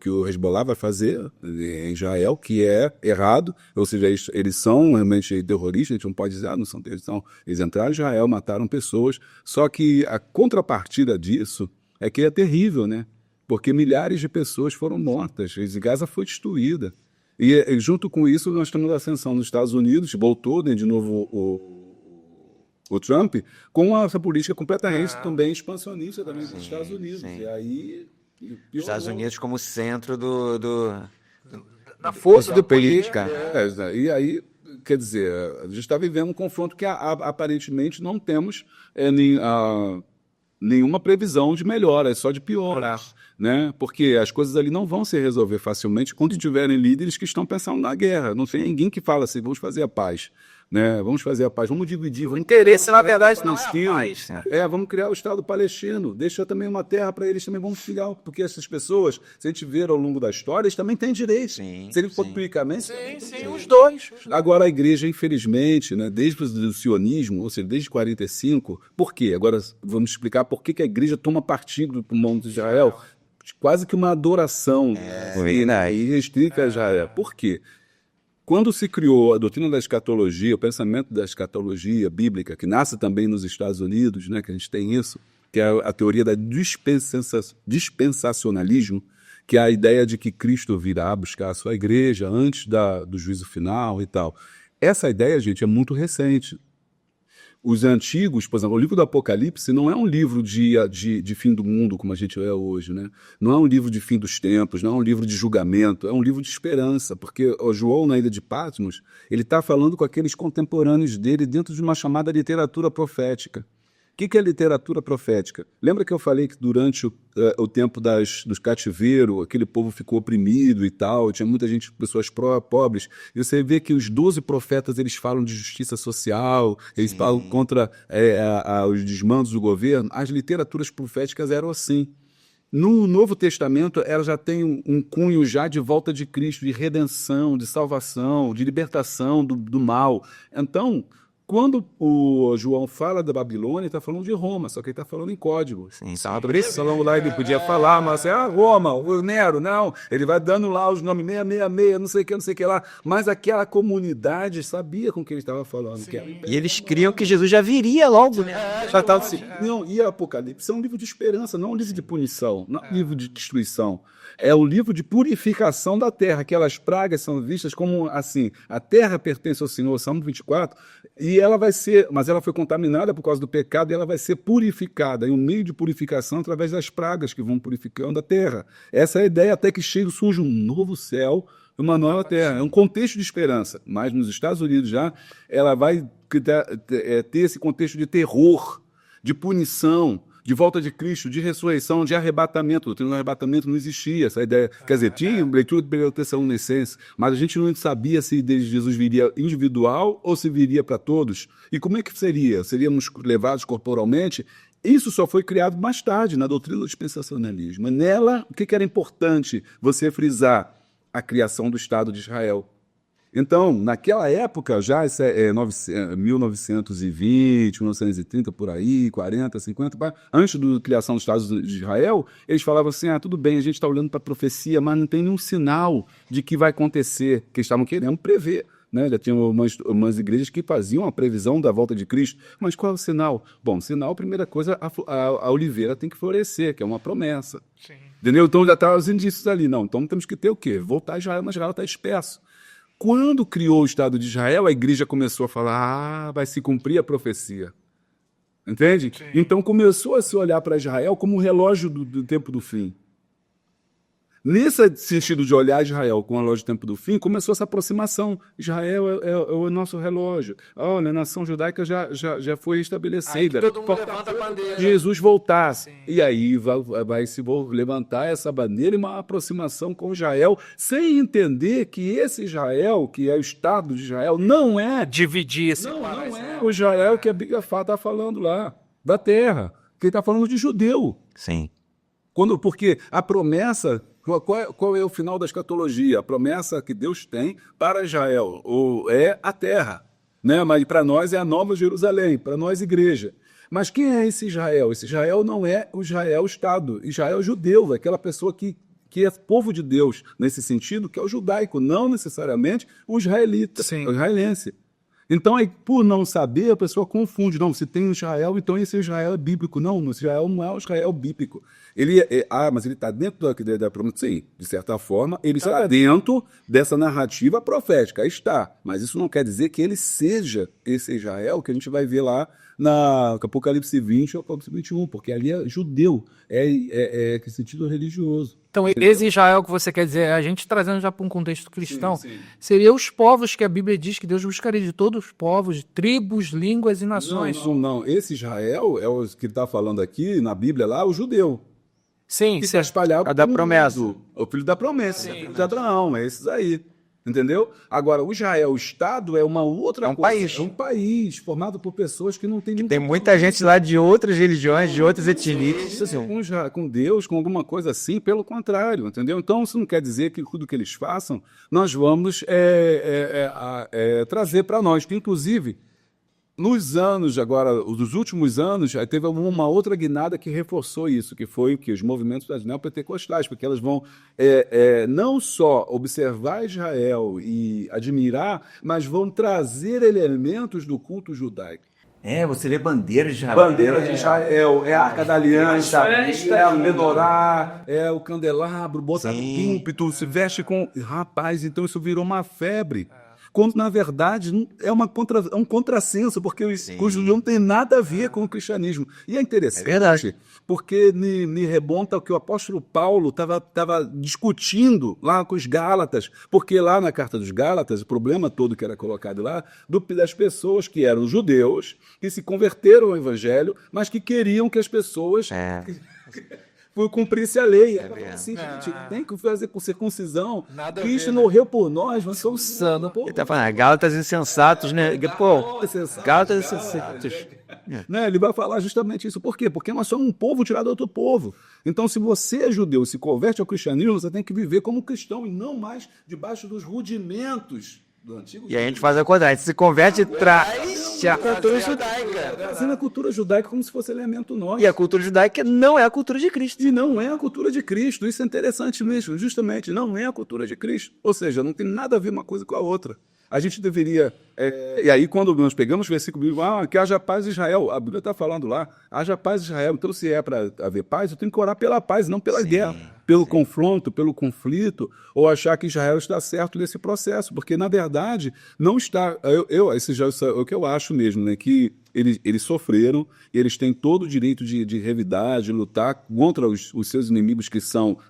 o Hezbollah vai fazer em Israel, que é errado, ou seja, eles são realmente terroristas, a gente não pode dizer, não são terroristas, eles entraram em Israel, mataram pessoas, só que a contrapartida disso é que é terrível, né, porque milhares de pessoas foram mortas, e Gaza foi destruída. E junto com isso, nós temos a ascensão nos Estados Unidos, voltou, né, de novo o Trump, com essa política completamente também expansionista também dos Estados Unidos. Sim. E aí... Os Estados Unidos como centro da força do política. E aí, quer dizer, a gente está vivendo um confronto que aparentemente não temos nenhuma previsão de melhora, é só de piorar. né? Porque as coisas ali não vão se resolver facilmente quando tiverem líderes que estão pensando na guerra. Não tem ninguém que fala assim, vamos fazer a paz. Né? Vamos fazer a paz, vamos dividir. O interesse, na verdade, não é vamos criar o Estado palestino, deixa também uma terra para eles também, vamos criar, porque essas pessoas, se a gente ver ao longo da história, eles também têm direitos. Se ele for publicamente, Sim, os dois. Agora a igreja, infelizmente, né, desde o sionismo, ou seja, desde 45, por quê? Agora vamos explicar por que a igreja toma partido do mundo de Israel, quase que uma adoração e restrita a Israel. Por quê? Quando se criou a doutrina da escatologia, o pensamento da escatologia bíblica, que nasce também nos Estados Unidos, né, que a gente tem isso, que é a teoria da dispensacionalismo, que é a ideia de que Cristo virá buscar a sua igreja antes do juízo final e tal. Essa ideia, gente, é muito recente. Os antigos, por exemplo, o livro do Apocalipse não é um livro de fim do mundo, como a gente é hoje, né? Não é um livro de fim dos tempos, não é um livro de julgamento, é um livro de esperança, porque o João, na ilha de Patmos, ele está falando com aqueles contemporâneos dele dentro de uma chamada literatura profética. O que é literatura profética? Lembra que eu falei que durante o tempo dos cativeiros, aquele povo ficou oprimido e tal, tinha muita gente, pessoas pobres, e você vê que os 12 profetas, eles falam de justiça social, eles falam contra os desmandos do governo. As literaturas proféticas eram assim. No Novo Testamento, ela já tem um cunho já de volta de Cristo, de redenção, de salvação, de libertação do mal. Então, quando o João fala da Babilônia, ele está falando de Roma, só que ele está falando em código. Por isso, falando lá, ele podia falar, mas Roma, o Nero, não. Ele vai dando lá os nomes 666, não sei o que lá. Mas aquela comunidade sabia com o que ele estava falando. E eles criam que Jesus já viria logo, né? Já estava assim. Não, e Apocalipse é um livro de esperança, não é um livro de punição, não é um livro de destruição. É o livro de purificação da terra. Aquelas pragas são vistas como assim, a terra pertence ao Senhor, Salmo 24, e ela vai ser, mas ela foi contaminada por causa do pecado e ela vai ser purificada. E um meio de purificação através das pragas que vão purificando a terra. Essa é a ideia, até que surge um novo céu, uma nova terra. É um contexto de esperança. Mas nos Estados Unidos já, ela vai ter esse contexto de terror, de punição, de volta de Cristo, de ressurreição, de arrebatamento. O arrebatamento não existia, essa ideia. Quer dizer, tinha leitura de 1 Tessalonicenses, mas a gente não sabia se Jesus viria individual ou se viria para todos. E como é que seria? Seríamos levados corporalmente? Isso só foi criado mais tarde, na doutrina do dispensacionalismo. Nela, o que era importante você frisar? A criação do Estado de Israel. Então, naquela época, já 1920, 1930, por aí, 40, 50, antes da criação dos Estados de Israel, eles falavam assim, tudo bem, a gente está olhando para a profecia, mas não tem nenhum sinal de que vai acontecer, que eles estavam querendo prever. Né? Já tinha umas igrejas que faziam a previsão da volta de Cristo. Mas qual é o sinal? Bom, o sinal, a primeira coisa, a oliveira tem que florescer, que é uma promessa. Sim. Entendeu? Então já está os indícios ali. Não, então temos que ter o quê? Voltar a Israel, mas Israel está espesso. Quando criou o Estado de Israel, a igreja começou a falar, vai se cumprir a profecia. Entende? Sim. Então começou a se olhar para Israel como um relógio do tempo do fim. Nesse sentido de olhar Israel com o relógio do tempo do fim, começou essa aproximação. Israel é o nosso relógio. Olha, a nação judaica já foi estabelecida. Aí todo mundo levanta a bandeira. Jesus voltar. Sim. E aí vai se levantar essa bandeira e uma aproximação com Israel, sem entender que esse Israel, que é o Estado de Israel, não é... Dividir esse Não é o Israel que a Bíblia está falando lá, da terra. Que ele está falando de judeu. Sim. Porque a promessa... Qual é o final da escatologia? A promessa que Deus tem para Israel é a terra, né? Mas para nós é a Nova Jerusalém, para nós igreja. Mas quem é esse Israel? Esse Israel não é o Israel Estado. Israel é judeu, aquela pessoa que é povo de Deus, nesse sentido, que é o judaico, não necessariamente o israelita, o israelense. Então, aí, por não saber, a pessoa confunde. Não, se tem Israel, então esse Israel é bíblico. Não, Israel não é o Israel bíblico. Mas ele está dentro da promessa. Sim, de certa forma, ele está dentro dessa narrativa profética. Está. Mas isso não quer dizer que ele seja esse Israel que a gente vai ver lá na Apocalipse 20 ou Apocalipse 21, porque ali é judeu, que sentido religioso. Então, esse Israel que você quer dizer, a gente trazendo já para um contexto cristão, seria os povos que a Bíblia diz que Deus buscaria de todos os povos, tribos, línguas e nações. Não. Esse Israel é o que está falando aqui na Bíblia lá, o judeu. Sim, que sim. quer espalhar A da pro promessa. mundo. O filho da promessa, filho de Abraão, é esses aí. Entendeu? Agora, o Israel, o Estado, é uma outra É um coisa. país. É um país formado por pessoas que não têm Tem muita gente lá de outras religiões, de outras etnias. Assim, com Deus, com alguma coisa assim, pelo contrário, entendeu? Então, isso não quer dizer que tudo que eles façam, nós vamos trazer para nós. Inclusive, nos anos agora, dos últimos anos, aí teve uma outra guinada que reforçou isso, que foi que os movimentos das neopentecostais, porque elas vão não só observar Israel e admirar, mas vão trazer elementos do culto judaico. Você vê bandeira de Israel. Bandeira de Israel, é a Arca da Aliança, é o menorá, é o candelabro, bota no púlpito, se veste com... Rapaz, então isso virou uma febre. Quando, na verdade, é um contrassenso, porque o judeu não tem nada a ver com o cristianismo. E é interessante, verdade. porque me remonta o que o apóstolo Paulo estava discutindo lá com os Gálatas, porque lá na Carta dos Gálatas, o problema todo que era colocado lá, das pessoas que eram judeus, que se converteram ao evangelho, mas que queriam que as pessoas... cumprisse a lei. Assim, gente, tem que fazer com circuncisão. Nada a Cristo ver, morreu por nós, nós somos Insano. pô, Ele tá falando, Gálatas insensatos, né? Pô, Gálatas insensatos. né? Ele vai falar justamente isso. Por quê? Porque nós somos um povo tirado do outro povo. Então, se você é judeu e se converte ao cristianismo, você tem que viver como cristão e não mais debaixo dos rudimentos do antigo. E aí a gente faz a contrário, a gente se converte e traz a cultura judaica. Trazendo a cultura judaica como se fosse elemento nosso. E a cultura judaica não é a cultura de Cristo. E não é a cultura de Cristo. Isso é interessante mesmo. Justamente, não é a cultura de Cristo. Ou seja, não tem nada a ver uma coisa com a outra. A gente deveria... e aí, quando nós pegamos o versículo bíblico, que haja paz em Israel. A Bíblia está falando lá, haja paz em Israel. Então, se é para haver paz, eu tenho que orar pela paz, não pela guerra. Pelo confronto, pelo conflito, ou achar que Israel está certo nesse processo. Porque, na verdade, não está... Esse já é o que eu acho mesmo, né? Que eles sofreram, e eles têm todo o direito de revidar, de lutar contra os seus inimigos, que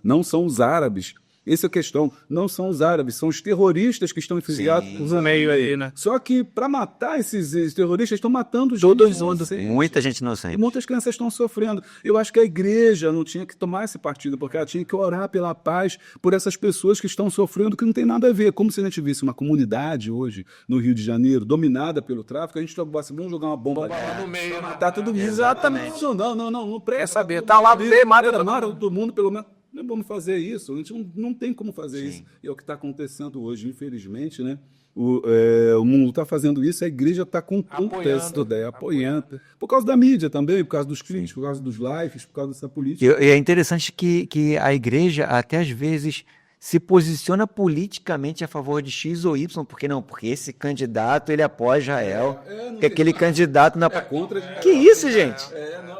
não são os árabes. Essa é a questão. Não são os árabes, são os terroristas que estão infiltrados No meio aí, né? Só que, para matar esses terroristas, estão matando Todos inocentes. Muita gente E inocente. muitas crianças estão sofrendo. Eu acho que a igreja não tinha que tomar esse partido, porque ela tinha que orar pela paz por essas pessoas que estão sofrendo, que não tem nada a ver. Como se a gente visse uma comunidade hoje, no Rio de Janeiro, dominada pelo tráfico, a gente assim, vamos jogar uma bomba lá no meio, pra né? matar todo mundo. Exatamente. Não presta. Quer saber? Tá lá, mata todo mundo, pelo menos. Não vamos fazer isso, a gente não tem como fazer isso. E é o que está acontecendo hoje, infelizmente, né? O mundo está fazendo isso, a igreja está com essa ideia, apoiando. Por causa da mídia também, por causa dos críticos, por causa dos lives, por causa dessa política. E é interessante que a igreja, até às vezes, se posiciona politicamente a favor de X ou Y, porque esse candidato, ele apoia Israel, que aquele candidato... Contra... Que isso, gente?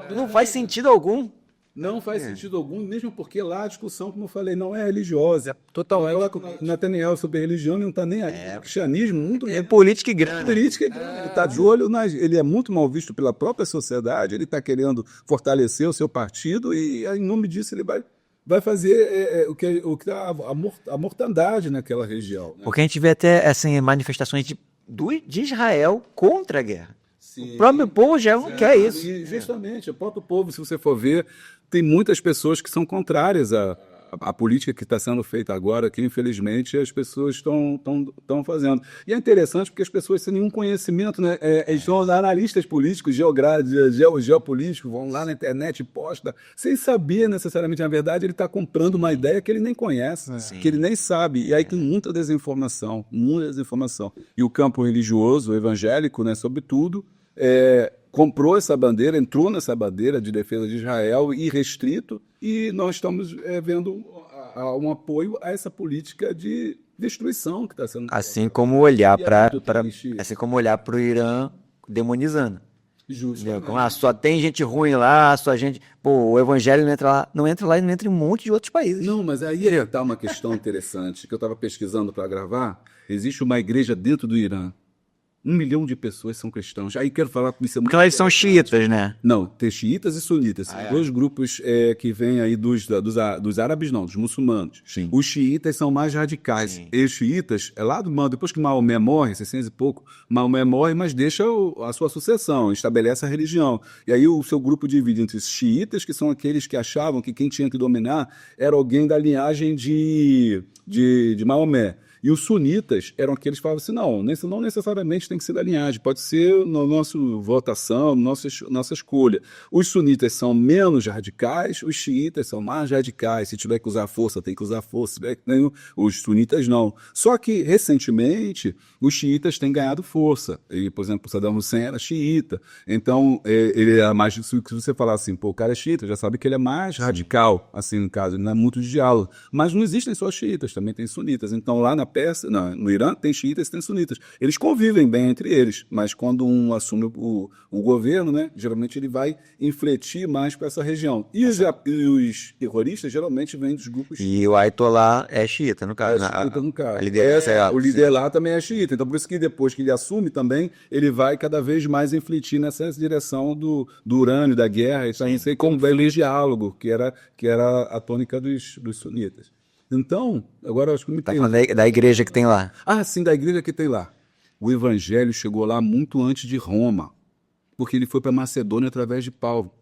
Não faz sentido algum. Não faz sentido algum, mesmo porque lá a discussão, como eu falei, não é religiosa. Totalmente. Nathaniel sobre religião, ele não está nem aí. O cristianismo, muito É política e grana. política, ele está de olho, ele é muito mal visto pela própria sociedade, ele está querendo fortalecer o seu partido e, em nome disso, ele vai fazer o que a mortandade naquela região. Né? Porque a gente vê até assim, manifestações de Israel contra a guerra. Sim. O próprio povo já não quer isso. E justamente, o próprio povo, se você for ver, tem muitas pessoas que são contrárias à política que está sendo feita agora, que infelizmente as pessoas estão fazendo. E é interessante porque as pessoas sem nenhum conhecimento, né? Eles são analistas políticos, geopolíticos, vão lá na internet e postam, sem saber necessariamente, na verdade, ele está comprando uma ideia que ele nem conhece, que ele nem sabe. E aí tem muita desinformação. E o campo religioso, o evangélico, né, sobretudo, comprou essa bandeira, entrou nessa bandeira de defesa de Israel irrestrito, e nós estamos vendo um apoio a essa política de destruição que está sendo... Assim como olhar para triste. o Irã demonizando. Justo. Só tem gente ruim lá, só gente... Pô, o evangelho não entra lá e não entra em um monte de outros países. Não, mas aí está uma questão interessante que eu estava pesquisando para gravar. Existe uma igreja dentro do Irã. 1 milhão de pessoas são cristãos. Aí quero falar com você. Porque lá eles são xiitas, né? Não, tem xiitas e sunitas. São dois grupos que vêm aí dos árabes, não, dos muçulmanos. Sim. Os xiitas são mais radicais. Sim. E os xiitas, lá do depois que Maomé morre, 600 e pouco, Maomé morre, mas deixa a sua sucessão, estabelece a religião. E aí o seu grupo divide entre os xiitas, que são aqueles que achavam que quem tinha que dominar era alguém da linhagem de Maomé. E os sunitas eram aqueles que falavam assim, não necessariamente tem que ser da linhagem, pode ser na nossa votação, nossa escolha. Os sunitas são menos radicais, os xiitas são mais radicais. Se tiver que usar força, tem que usar força. Os sunitas não. Só que, recentemente, os xiitas têm ganhado força. E, por exemplo, Saddam Hussein era xiita. Então, ele é mais... Se você falar assim, pô, o cara é xiita, já sabe que ele é mais radical, assim, no caso, ele não é muito de diálogo. Mas não existem só xiitas, também tem sunitas. Então, lá na Pérsia, no Irã, tem xiitas e tem sunitas. Eles convivem bem entre eles, mas quando um assume o governo, né, geralmente ele vai infletir mais para essa região. E os terroristas geralmente vêm dos grupos. E o Ayatollah é xiita, no caso. O líder lá também é xiita. Então, por isso que depois que ele assume também, ele vai cada vez mais infletir nessa direção do urânio, da guerra, isso aí como velho diálogo, que era a tônica dos sunitas. Então, agora eu acho que me Tá falando da igreja que tem lá. Ah, sim, da igreja que tem lá. O evangelho chegou lá muito antes de Roma, porque ele foi para Macedônia através de Paulo.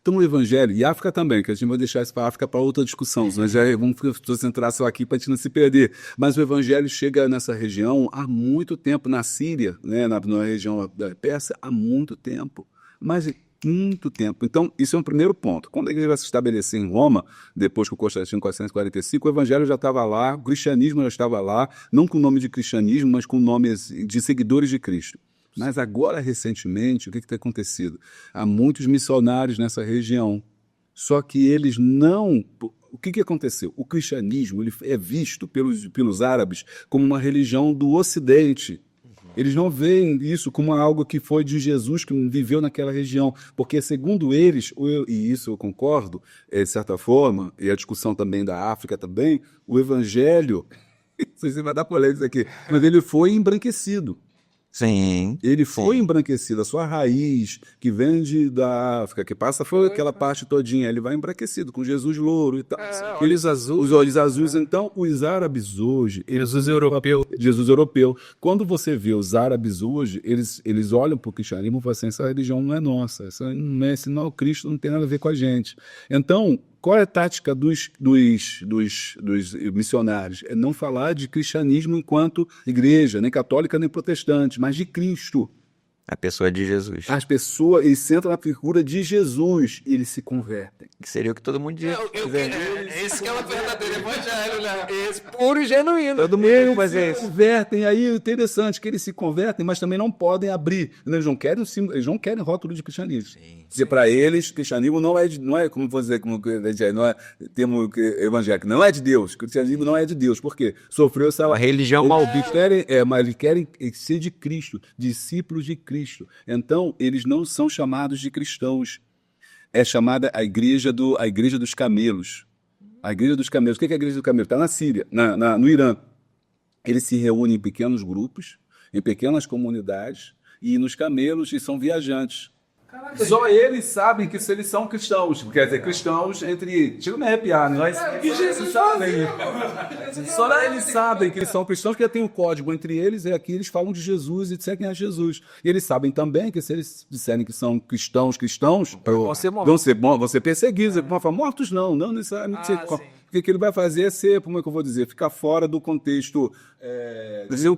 Então o evangelho, e África também, que a gente vai deixar isso para a África para outra discussão, nós já vamos concentrar só aqui para a gente não se perder. Mas o evangelho chega nessa região há muito tempo, na Síria, né, na região da Pérsia, há muito tempo. Mas muito tempo. Então, isso é um primeiro ponto. Quando a igreja vai se estabelecer em Roma, depois que o Constantino, em 445, o evangelho já estava lá, o cristianismo já estava lá, não com o nome de cristianismo, mas com o nome de seguidores de Cristo. Mas agora, recentemente, o que está acontecido? Há muitos missionários nessa região, só que eles não... O que aconteceu? O cristianismo ele é visto pelos árabes como uma religião do Ocidente. Eles não veem isso como algo que foi de Jesus, que viveu naquela região, porque segundo eles, e isso eu concordo, de certa forma, e a discussão também da África também, o evangelho, você vai dar polêmica aqui, mas ele foi embranquecido. Sim. Ele foi embranquecido, a sua raiz, que vem da África, que passa foi aquela parte todinha, ele vai embranquecido, com Jesus louro e tal. Olhos azuis. Os olhos azuis, então, os árabes hoje... Jesus europeu. Jesus europeu. Quando você vê os árabes hoje, eles olham para o cristianismo e falam assim, essa religião não é nossa, senão o Cristo não tem nada a ver com a gente. Então, qual é a tática dos missionários? É não falar de cristianismo enquanto igreja, nem católica, nem protestante, mas de Cristo. A pessoa de Jesus. As pessoas, eles sentam na figura de Jesus e eles se convertem. Que seria o que todo mundo diz. Esse que é o verdadeiro evangelho, né? Esse puro e genuíno. Todo mundo tem que fazer Eles se convertem, aí é interessante que eles se convertem, mas também não podem abrir. Eles não querem rótulo de cristianismo. Porque para eles, cristianismo não é como vou dizer, não é termo evangélico, não é de Deus. Cristianismo não é de Deus. Por quê? Sofreu essa Uma religião maldita. mas eles querem ser de Cristo, discípulos de Cristo. Então, eles não são chamados de cristãos. É chamada a igreja dos camelos. A igreja dos camelos. O que é a igreja dos camelos? Está na Síria, no Irã. Eles se reúnem em pequenos grupos, em pequenas comunidades, e nos camelos, e são viajantes. Caraca, só eles sabem que eles são cristãos. Quer dizer, cristãos entre... Chega a me arrepiar, nós sabem. Só eles sabem que eles são cristãos, porque tem um código entre eles, e aqui eles falam de Jesus e disseram quem é Jesus. E eles sabem também que se eles disserem que são cristãos, vão ser perseguidos. Vão falar, mortos não necessariamente. O que ele vai fazer é ser, como é que eu vou dizer, ficar fora do contexto vai ser o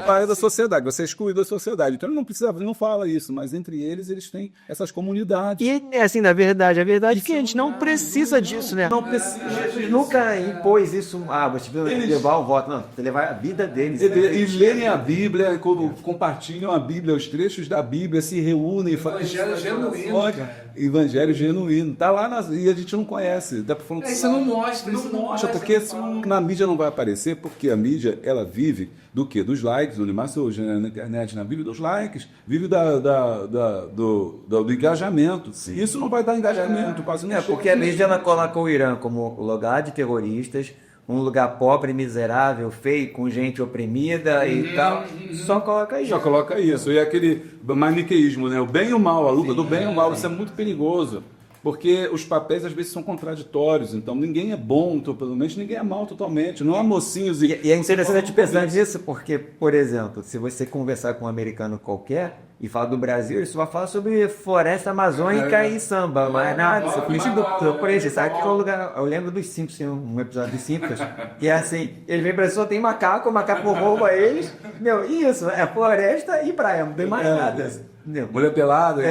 pai da sociedade, você é excluído da sociedade. Então ele não fala isso, mas entre eles têm essas comunidades. E assim, a verdade é que a gente não precisa disso, né? Não precisa. Jesus nunca impôs isso. Você precisa levar o voto. Não, você levar a vida deles. Eles lerem a Bíblia, quando compartilham a Bíblia, os trechos da Bíblia, se reúnem e fazem. Evangelho genuíno, cara. Evangelho genuíno. Está lá e a gente não conhece. Isso não mostra. Não mostra, porque na mídia não vai aparecer, porque a mídia, ela vive do quê? Dos likes, do Limaço hoje na internet, vive dos likes, vive do engajamento. Sim. Isso não vai dar engajamento. Porque a mídia ela coloca o Irã como lugar de terroristas, um lugar pobre, miserável, feio, com gente oprimida e tal, só coloca isso. Já coloca isso. E aquele maniqueísmo, né? O bem e o mal, a luta do bem e o mal, isso é muito perigoso. Porque os papéis às vezes são contraditórios, então ninguém é bom totalmente, ninguém é mal totalmente. Não há mocinhos E é interessante pensar nisso, porque, por exemplo, se você conversar com um americano qualquer e falar do Brasil, ele só vai falar sobre floresta amazônica e samba, mas nada, você por isso, sabe que é o lugar. Eu lembro dos Simpsons, um episódio dos Simpsons, que é assim, ele vem pra pessoa, tem macaco, o macaco rouba eles, isso, é floresta e praia, não tem mais nada. Entendeu? mulher pelada,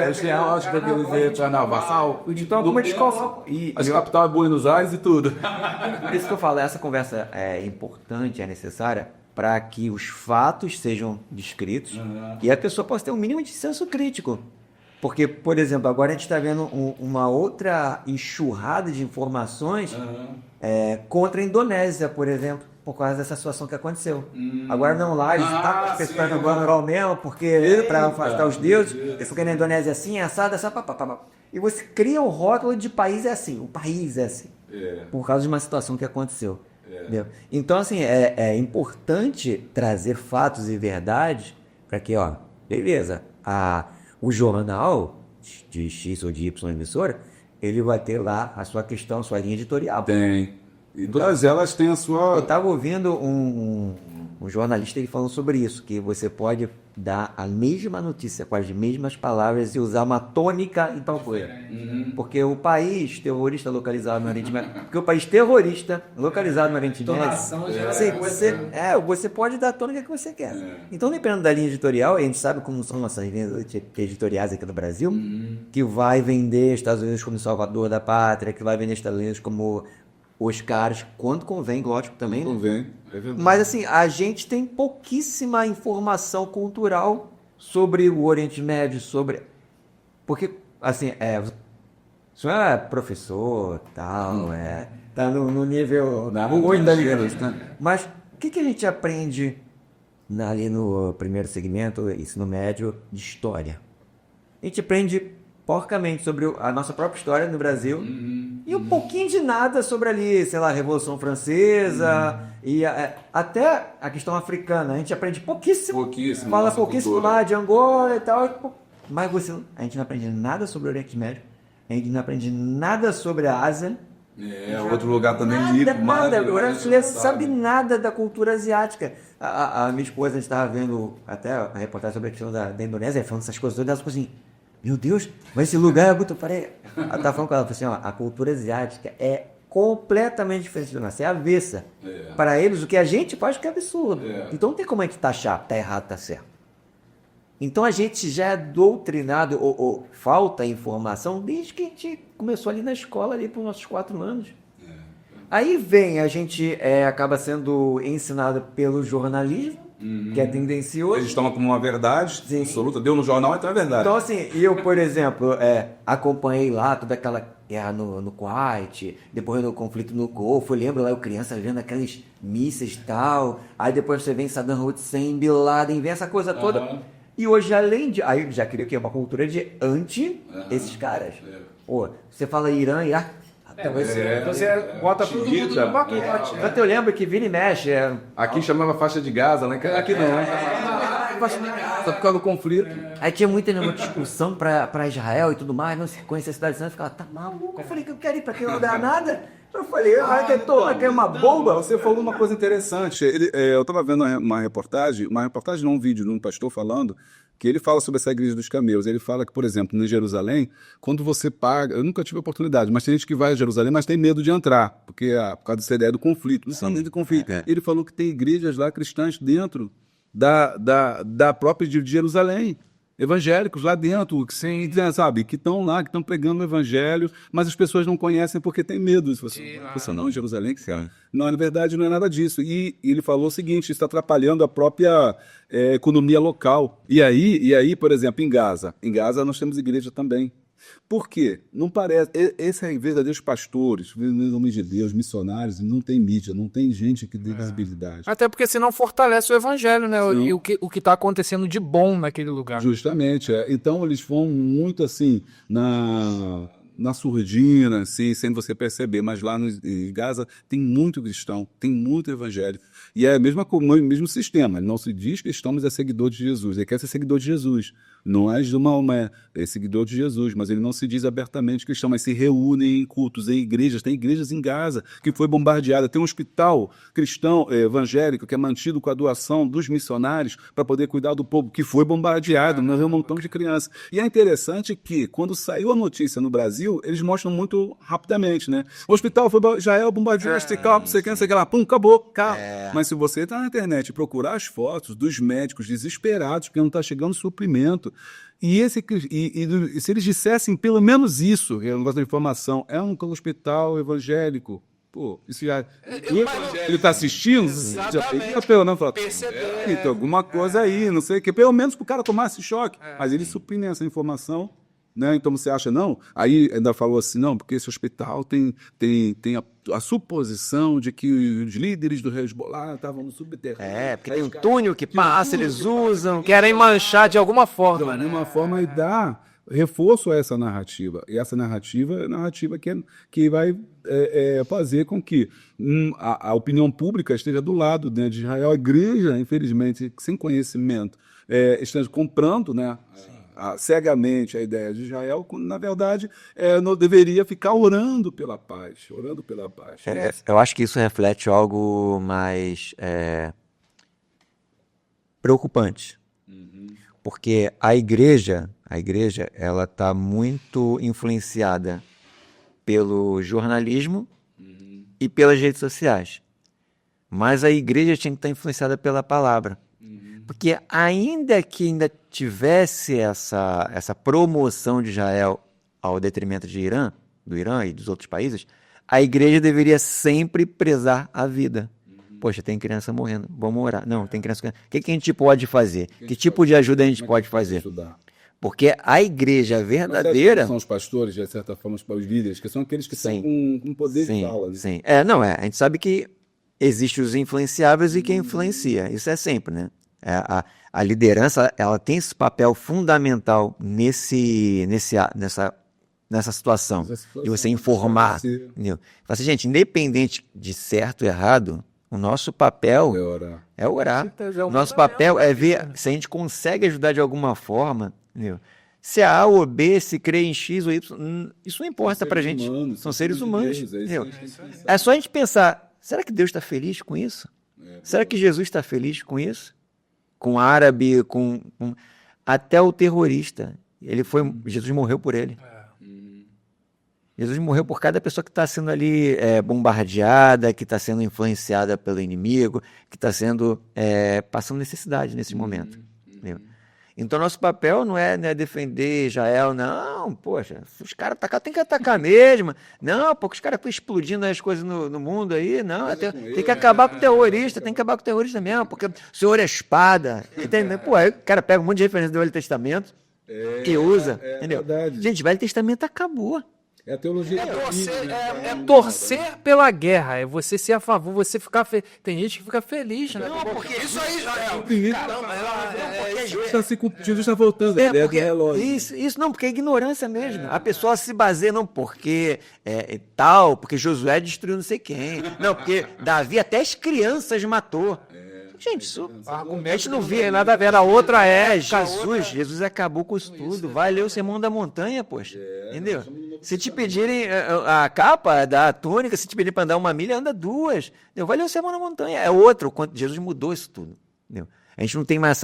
acho que daquele jeito, carnaval. Então, como eles colocam. A capital é Buenos Aires e tudo. Por isso que eu falo, essa conversa é importante, é necessária, para que os fatos sejam descritos e a pessoa possa ter um mínimo de senso crítico. Porque, por exemplo, agora a gente está vendo uma outra enxurrada de informações contra a Indonésia, por exemplo, por causa dessa situação que aconteceu. Agora não lá, eles estão pessoas no Guanarol mesmo, porque para afastar os deuses, eles ficam na Indonésia assim, assado, papapá. E você cria o rótulo de país é assim, o país é assim, por causa de uma situação que aconteceu. Entendeu? Então, assim, é importante trazer fatos e verdades para que, beleza, o jornal de X ou de Y emissora, ele vai ter lá a sua questão, a sua linha editorial. Tem. E todas elas têm a sua... Eu estava ouvindo um jornalista ele falando sobre isso, que você pode dar a mesma notícia com as mesmas palavras e usar uma tônica em tal coisa. Porque o país terrorista localizado no Oriente Médio... Porque o país terrorista localizado no Oriente Médio... Você pode dar a tônica que você quer. Então, dependendo da linha editorial, a gente sabe como são nossas linhas editoriais aqui no Brasil, que vai vender Estados Unidos como Salvador da Pátria, que vai vender Estados Unidos como... os caras, quando convém, lógico, também. Convém, é verdade. Mas assim, a gente tem pouquíssima informação cultural sobre o Oriente Médio, porque, assim, você é professor, tal, tá no nível... muito da liga, mas o que a gente aprende ali no primeiro segmento, ensino médio, de história? A gente aprende porcamente sobre a nossa própria história no Brasil e um pouquinho de nada sobre ali, sei lá, a Revolução Francesa e até a questão africana. A gente aprende pouquíssimo. Fala pouquíssimo lá de Angola e tal. Mas a gente não aprende nada sobre o Oriente Médio. A gente não aprende nada sobre a Ásia. Outro lugar também nada. O brasileiro sabe nada da cultura asiática. A minha esposa, a gente estava vendo até a reportagem sobre a questão da Indonésia, falando essas coisas todas, ela ficou assim... Meu Deus, mas esse lugar é muito... Ela estava falando com ela, assim, a cultura asiática é completamente diferente da nossa, é avessa. Para eles, o que a gente faz que é absurdo. Então não tem como a gente taxar, tá errado, tá certo. Então a gente já é doutrinado, ou falta informação, desde que a gente começou ali na escola, ali por nossos 4 anos. Aí a gente acaba sendo ensinado pelo jornalismo, que é tendencioso. Eles tomam como uma verdade absoluta, deu no jornal, então é verdade. Então, assim, eu, por exemplo, acompanhei lá toda aquela guerra no Kuwait, depois do conflito no Golfo, eu lembro lá, eu criança vendo aqueles mísseis e tal, aí depois você vem Saddam Hussein, Bin Laden, vem essa coisa toda. E hoje, além de... Aí eu já queria que uma cultura de esses caras. Pô, você fala Irã, Iraque, Você bota tudo no pacote. Tanto eu lembro que vira e mexe. Aqui chamava faixa de Gaza, né? Aqui não. Só por causa do conflito. Aí tinha muita discussão pra Israel e tudo mais, não se reconhecia a cidade de Israel. Eu ficava, tá maluco? Eu falei que eu quero ir pra aquele lugar nada. Eu falei, vai ter uma bomba. Você falou uma coisa interessante. Eu estava vendo uma reportagem não, um vídeo de um pastor falando, que ele fala sobre essa igreja dos camelos. Ele fala que, por exemplo, em Jerusalém, quando você paga... Eu nunca tive a oportunidade, mas tem gente que vai a Jerusalém, mas tem medo de entrar, porque por causa dessa ideia do conflito. Não tem medo de conflito. Ele falou que tem igrejas lá cristãs dentro da própria de Jerusalém. Evangélicos lá dentro, que estão lá, que estão pregando o evangelho, mas as pessoas não conhecem porque tem medo. Você não, em Jerusalém, cara. Não, na verdade não é nada disso. E ele falou o seguinte, isso está atrapalhando a própria economia local. E aí, por exemplo, em Gaza nós temos igreja também. Por quê? Não parece. Esse é, em verdadeiros pastores, em nome de Deus, missionários, não tem mídia, não tem gente que dê visibilidade. Até porque senão fortalece o evangelho, né? E o que está acontecendo de bom naquele lugar. Justamente. Então eles vão muito assim na surdina, assim, sem você perceber, mas lá em Gaza tem muito cristão, tem muito evangélico. E é o mesmo sistema. Ele não se diz cristão, mas é seguidor de Jesus. Ele quer ser seguidor de Jesus. Não é de Maomé, é seguidor de Jesus, mas ele não se diz abertamente cristão, mas se reúne em cultos, em igrejas. Tem igrejas em Gaza que foi bombardeada. Tem um hospital cristão evangélico que é mantido com a doação dos missionários para poder cuidar do povo, que foi bombardeado, morreu um montão de crianças. E é interessante que, quando saiu a notícia no Brasil, eles mostram muito rapidamente, né? O hospital já é bombardeado, não sei o que lá, pum, acabou. Mas se você está na internet e procurar as fotos dos médicos desesperados, porque não está chegando suprimento, e se eles dissessem pelo menos isso, que é um negócio da informação, é um hospital evangélico, pô, isso já... Ele está assistindo? Exatamente. Já pelo menos falar, tem alguma coisa aí, não sei o que, pelo menos para o cara tomar esse choque. Mas eles suprimem essa informação, né? Então você acha, não? Aí ainda falou assim, não, porque esse hospital tem a suposição de que os líderes do Hezbollah estavam no subterrâneo. Porque tem um túnel que passa, eles usam. Querem manchar de alguma forma, De né? uma forma, e dá reforço a essa narrativa. E essa narrativa é a narrativa que vai fazer com que a opinião pública esteja do lado, né, de Israel. A igreja, infelizmente, sem conhecimento, esteja comprando, né, cegamente a ideia de Israel, quando, na verdade, não deveria ficar orando pela paz. Eu acho que isso reflete algo mais preocupante. Porque a igreja, ela está muito influenciada pelo jornalismo e pelas redes sociais. Mas a igreja tinha que estar influenciada pela palavra. Porque ainda tivesse essa promoção de Israel ao detrimento do Irã e dos outros países, a igreja deveria sempre prezar a vida. Poxa, tem criança morrendo, vamos orar. Não, tem criança morrendo. O que a gente pode fazer? Que tipo de ajuda a gente pode fazer? Porque a igreja verdadeira... São os pastores, de certa forma, os líderes, que são aqueles que têm um poder de fala. Né? Sim, a gente sabe que existem os influenciáveis e quem influencia. Isso é sempre, né? A liderança, ela tem esse papel fundamental nessa situação, de você informar. Entendeu? Assim, gente, independente de certo ou errado, o nosso papel é orar. O nosso papel é ver se a gente consegue ajudar de alguma forma. Entendeu? Se A ou B, se crê em X ou Y, isso não importa pra gente. São seres humanos. Entendeu? É só a gente pensar, será que Deus está feliz com isso? Será que Jesus está feliz com isso? Com árabe, com até o terrorista. Jesus morreu por ele. Jesus morreu por cada pessoa que está sendo ali bombardeada, que está sendo influenciada pelo inimigo, que está sendo passando necessidade nesse momento. Então, nosso papel não é defender Israel, não, poxa, os caras atacar, tem que atacar mesmo. Não, porque os caras estão explodindo as coisas no mundo aí, não, tem que acabar com o terrorista, tem que acabar com o terrorista mesmo, porque o Senhor é espada. Entendeu? Pô, aí o cara pega um monte de referência do Velho Testamento e usa, entendeu? Verdade. Gente, o Velho Testamento acabou. É a teologia Torcer pela guerra, é você ser a favor, você ficar feliz. Tem gente que fica feliz, né? Não, porque isso aí já Jesus está voltando. Isso não, porque é ignorância mesmo. A pessoa se baseia, não, porque tal, porque Josué destruiu não sei quem. Não, porque Davi até as crianças matou. Gente, isso A gente não via nada a ver. A outra Jesus acabou com isso tudo. Vai ler o Sermão da Montanha, poxa. Entendeu? Se te pedirem a capa da túnica, se te pedirem para andar 1 milha, anda 2. Entendeu? Vai ler o Sermão da Montanha. É outro. Jesus mudou isso tudo. Entendeu? A gente não tem mais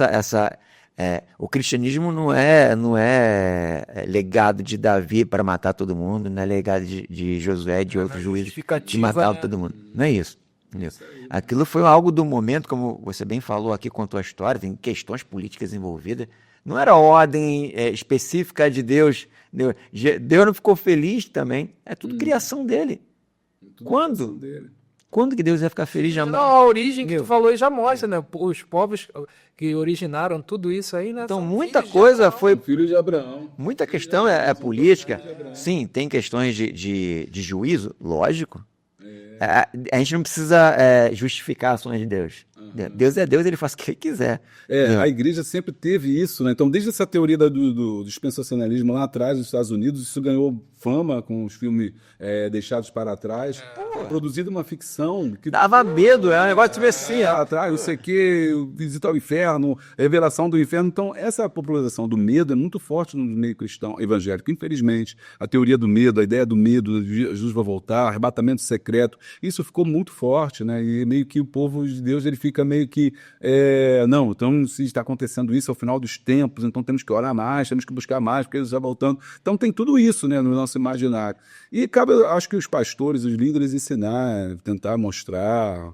o cristianismo não é legado de Davi para matar todo mundo, não é legado de Josué, de outros juízes, de matar todo mundo. Não é isso. Entendeu? Aquilo foi algo do momento, como você bem falou aqui, contou a história, tem questões políticas envolvidas. Não era ordem específica de Deus. Deus não ficou feliz também. É tudo criação dele. Quando? Quando que Deus ia ficar feliz? Não, a origem que tu falou aí já mostra, né? Os povos que originaram tudo isso aí, né? Então, muita coisa foi... Filho de Abraão. Muita questão é política. Sim, tem questões de juízo, lógico. A gente não precisa justificar ações de Deus. Deus é Deus, ele faz o que ele quiser. A igreja sempre teve isso, né? Então, desde essa teoria do dispensacionalismo lá atrás, nos Estados Unidos, isso ganhou fama com os filmes deixados para trás. Produzido uma ficção que Dava medo, é um negócio de ver assim, ó. atrás, não sei o quê, visita ao inferno, revelação do inferno. Então, essa popularização do medo é muito forte no meio cristão evangélico. Infelizmente, a teoria do medo, a ideia do medo, Jesus vai voltar, arrebatamento secreto, isso ficou muito forte, né? E meio que o povo de Deus, ele fica meio que, não, então se está acontecendo isso ao final dos tempos, então temos que orar mais, temos que buscar mais, porque Jesus está voltando. Então tem tudo isso, né, no nosso imaginário. E cabe, acho que os pastores, os líderes ensinar, tentar mostrar,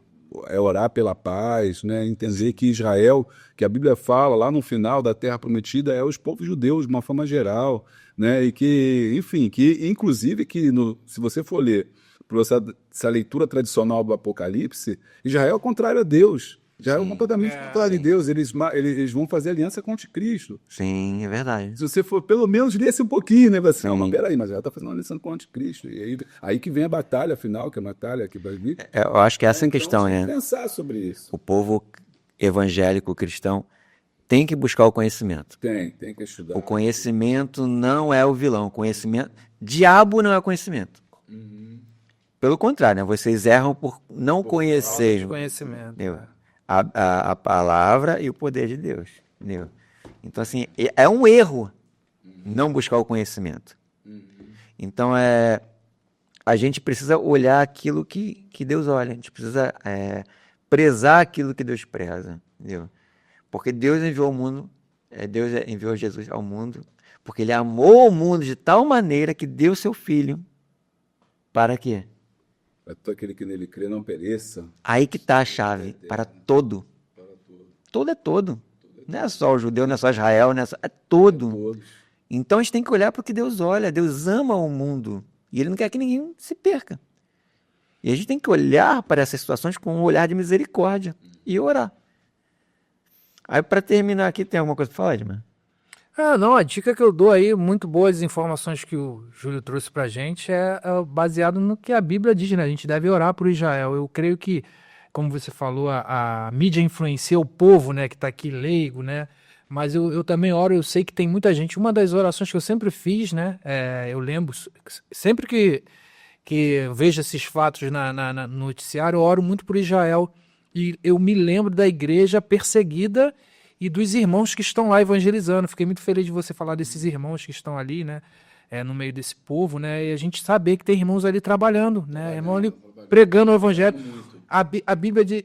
orar pela paz, né? Entender que Israel, que a Bíblia fala lá no final da Terra Prometida, é os povos judeus de uma forma geral, né? E que, enfim, que inclusive que se você for ler por essa leitura tradicional do Apocalipse, Israel é o contrário a Deus. Já é completamente contrário de Deus. Eles vão fazer aliança com o anticristo. Sim, é verdade. Se você for, pelo menos, lesse um pouquinho, né? Você, não, peraí, mas ela está fazendo aliança com o anticristo. E aí que vem a batalha final, que é a batalha que vai vir. Eu acho que essa é a questão, né? Pensar sobre isso. O povo evangélico cristão tem que buscar o conhecimento. Tem que estudar. O conhecimento não é o vilão. O conhecimento... Diabo não é conhecimento. Pelo contrário, né? Vocês erram por não conhecer Conhecimento. A palavra e o poder de Deus. Entendeu? Então, assim, é um erro não buscar o conhecimento. Então, a gente precisa olhar aquilo que Deus olha. A gente precisa prezar aquilo que Deus preza. Entendeu? Porque Deus enviou o mundo, Deus enviou Jesus ao mundo, porque Ele amou o mundo de tal maneira que deu seu Filho. Para quê? Para todo aquele que nele crê não pereça. Aí que está a chave, para todo. Todo é todo. Não é só o judeu, não é só Israel, é todo. Então a gente tem que olhar para o que Deus olha. Deus ama o mundo e Ele não quer que ninguém se perca. E a gente tem que olhar para essas situações com um olhar de misericórdia e orar. Aí, para terminar aqui, tem alguma coisa para falar, Edmar? Não, a dica que eu dou aí, muito boas informações que o Júlio trouxe pra gente, é baseado no que a Bíblia diz, né? A gente deve orar por Israel. Eu creio que, como você falou, a mídia influencia o povo, né, que tá aqui leigo, né? Mas eu também oro, eu sei que tem muita gente. Uma das orações que eu sempre fiz, né? Eu lembro, sempre que eu vejo esses fatos no noticiário, eu oro muito por Israel. E eu me lembro da igreja perseguida e dos irmãos que estão lá evangelizando. Fiquei muito feliz de você falar desses irmãos que estão ali, né, no meio desse povo, né, e a gente saber que tem irmãos ali trabalhando, né, irmão ali pregando o evangelho. A Bíblia de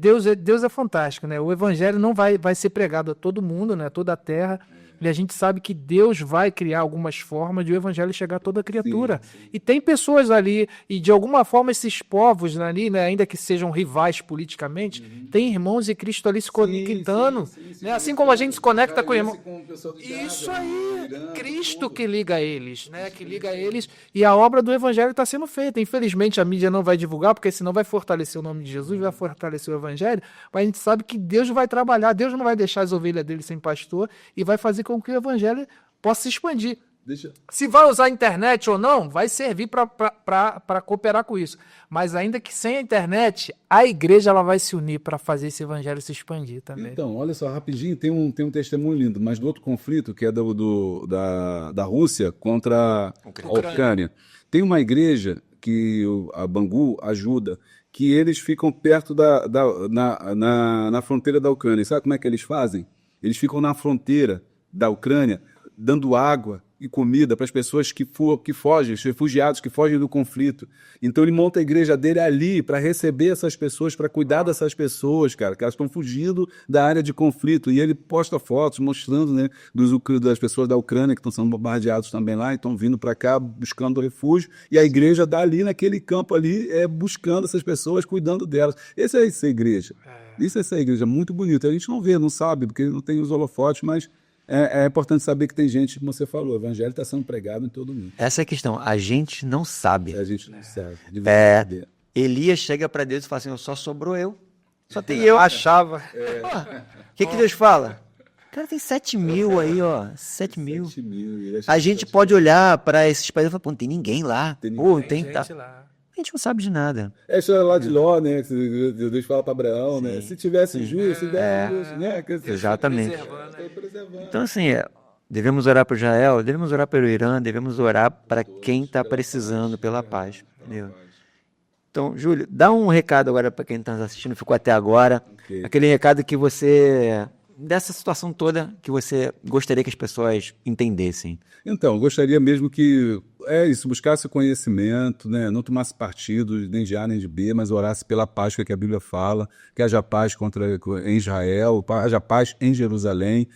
Deus é fantástico, né? O evangelho não vai ser pregado a todo mundo, né, a toda a terra. E a gente sabe que Deus vai criar algumas formas de o evangelho chegar a toda criatura. Sim. E tem pessoas ali, e de alguma forma esses povos ali, né, ainda que sejam rivais politicamente, tem irmãos e Cristo ali se conectando. Né? Assim como a gente se conecta com o irmão. Isso aí, Cristo que liga eles, né? Que liga eles. E a obra do evangelho está sendo feita. Infelizmente a mídia não vai divulgar, porque senão vai fortalecer o nome de Jesus, vai fortalecer o evangelho. Mas a gente sabe que Deus vai trabalhar, Deus não vai deixar as ovelhas dele sem pastor e vai fazer com que o evangelho possa se expandir. Se vai usar a internet ou não, vai servir para cooperar com isso. Mas ainda que sem a internet, a igreja ela vai se unir para fazer esse evangelho se expandir também. Então, olha só, rapidinho, tem um testemunho lindo, mas do outro conflito, que é da Rússia contra a Ucrânia. Tem uma igreja que a Bangu ajuda, que eles ficam perto na fronteira da Ucrânia. Sabe como é que eles fazem? Eles ficam na fronteira da Ucrânia, dando água e comida para as pessoas que fogem, os refugiados que fogem do conflito. Então ele monta a igreja dele ali para receber essas pessoas, para cuidar dessas pessoas, cara, que elas estão fugindo da área de conflito. E ele posta fotos mostrando, né, das pessoas da Ucrânia que estão sendo bombardeados também lá e estão vindo para cá buscando refúgio. E a igreja dá ali naquele campo ali, buscando essas pessoas, cuidando delas. Essa é essa igreja. Isso é essa igreja, muito bonita. A gente não vê, não sabe, porque não tem os holofotes, mas é importante saber que tem gente, como você falou, o evangelho está sendo pregado em todo mundo. Essa é a questão, a gente não sabe. A gente não sabe. Elias chega para Deus e fala assim, só sobrou eu. Só tem eu. Achava. O que Deus fala? Cara, tem 7 mil aí, ó. 7 mil. 7 mil. A gente pode olhar para esses países e falar, pô, não tem ninguém lá. Tem gente lá. a gente não sabe de nada. É a história lá de Ló, né? Que Deus fala para Abraão, né? Se tivesse justo, né? Exatamente. Preservando. Então, assim, devemos orar por Israel, devemos orar pelo Irã, devemos orar para quem está precisando pela paz. Entendeu? Então, Júlio, dá um recado agora para quem está assistindo, ficou até agora. Ok. Aquele recado que você, dessa situação toda, que você gostaria que as pessoas entendessem. Então, eu gostaria mesmo que buscasse conhecimento, né? Não tomasse partido nem de A nem de B, mas orasse pela paz que a Bíblia fala, que haja paz em Israel, haja paz em Jerusalém,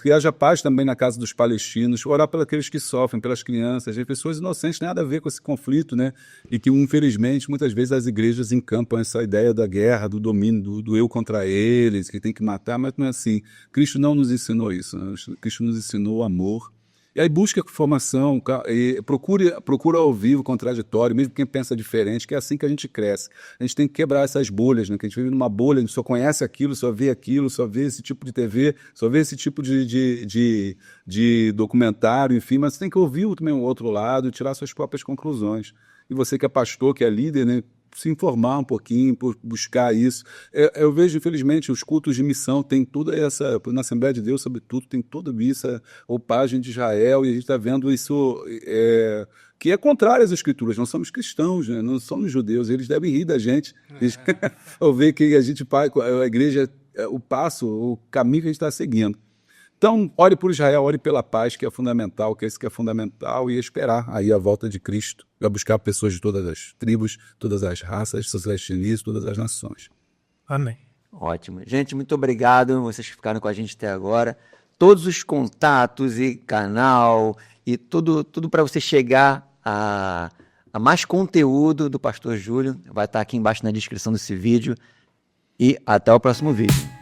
que haja paz também na casa dos palestinos, orar pelos aqueles que sofrem, pelas crianças, as pessoas inocentes, nada a ver com esse conflito, né? E que, infelizmente, muitas vezes as igrejas encampam essa ideia da guerra, do domínio, do eu contra eles, que tem que matar, mas não é assim. Cristo não nos ensinou isso, né? Cristo nos ensinou o amor. E aí busca formação, e procura ao vivo, contraditório, mesmo quem pensa diferente, que é assim que a gente cresce. A gente tem que quebrar essas bolhas, né? Que a gente vive numa bolha, a gente só conhece aquilo, só vê esse tipo de TV, só vê esse tipo de documentário, enfim, mas você tem que ouvir também o outro lado e tirar suas próprias conclusões. E você que é pastor, que é líder, né? Se informar um pouquinho, buscar isso. Eu vejo, infelizmente, os cultos de missão tem toda essa, na Assembleia de Deus, sobretudo, tem toda essa roupagem de Israel, e a gente está vendo isso que é contrário às Escrituras. Nós somos cristãos, né? Não somos judeus, eles devem rir da gente. Ao ver que a gente, a igreja, o caminho que a gente está seguindo. Então, ore por Israel, ore pela paz, que é fundamental, que é isso que é fundamental, e esperar aí a volta de Cristo. Vai buscar pessoas de todas as tribos, todas as raças, todas as etnias, todas as nações. Amém. Ótimo. Gente, muito obrigado. Vocês que ficaram com a gente até agora. Todos os contatos e canal e tudo para você chegar a mais conteúdo do Pastor Júlio vai estar aqui embaixo na descrição desse vídeo. E até o próximo vídeo.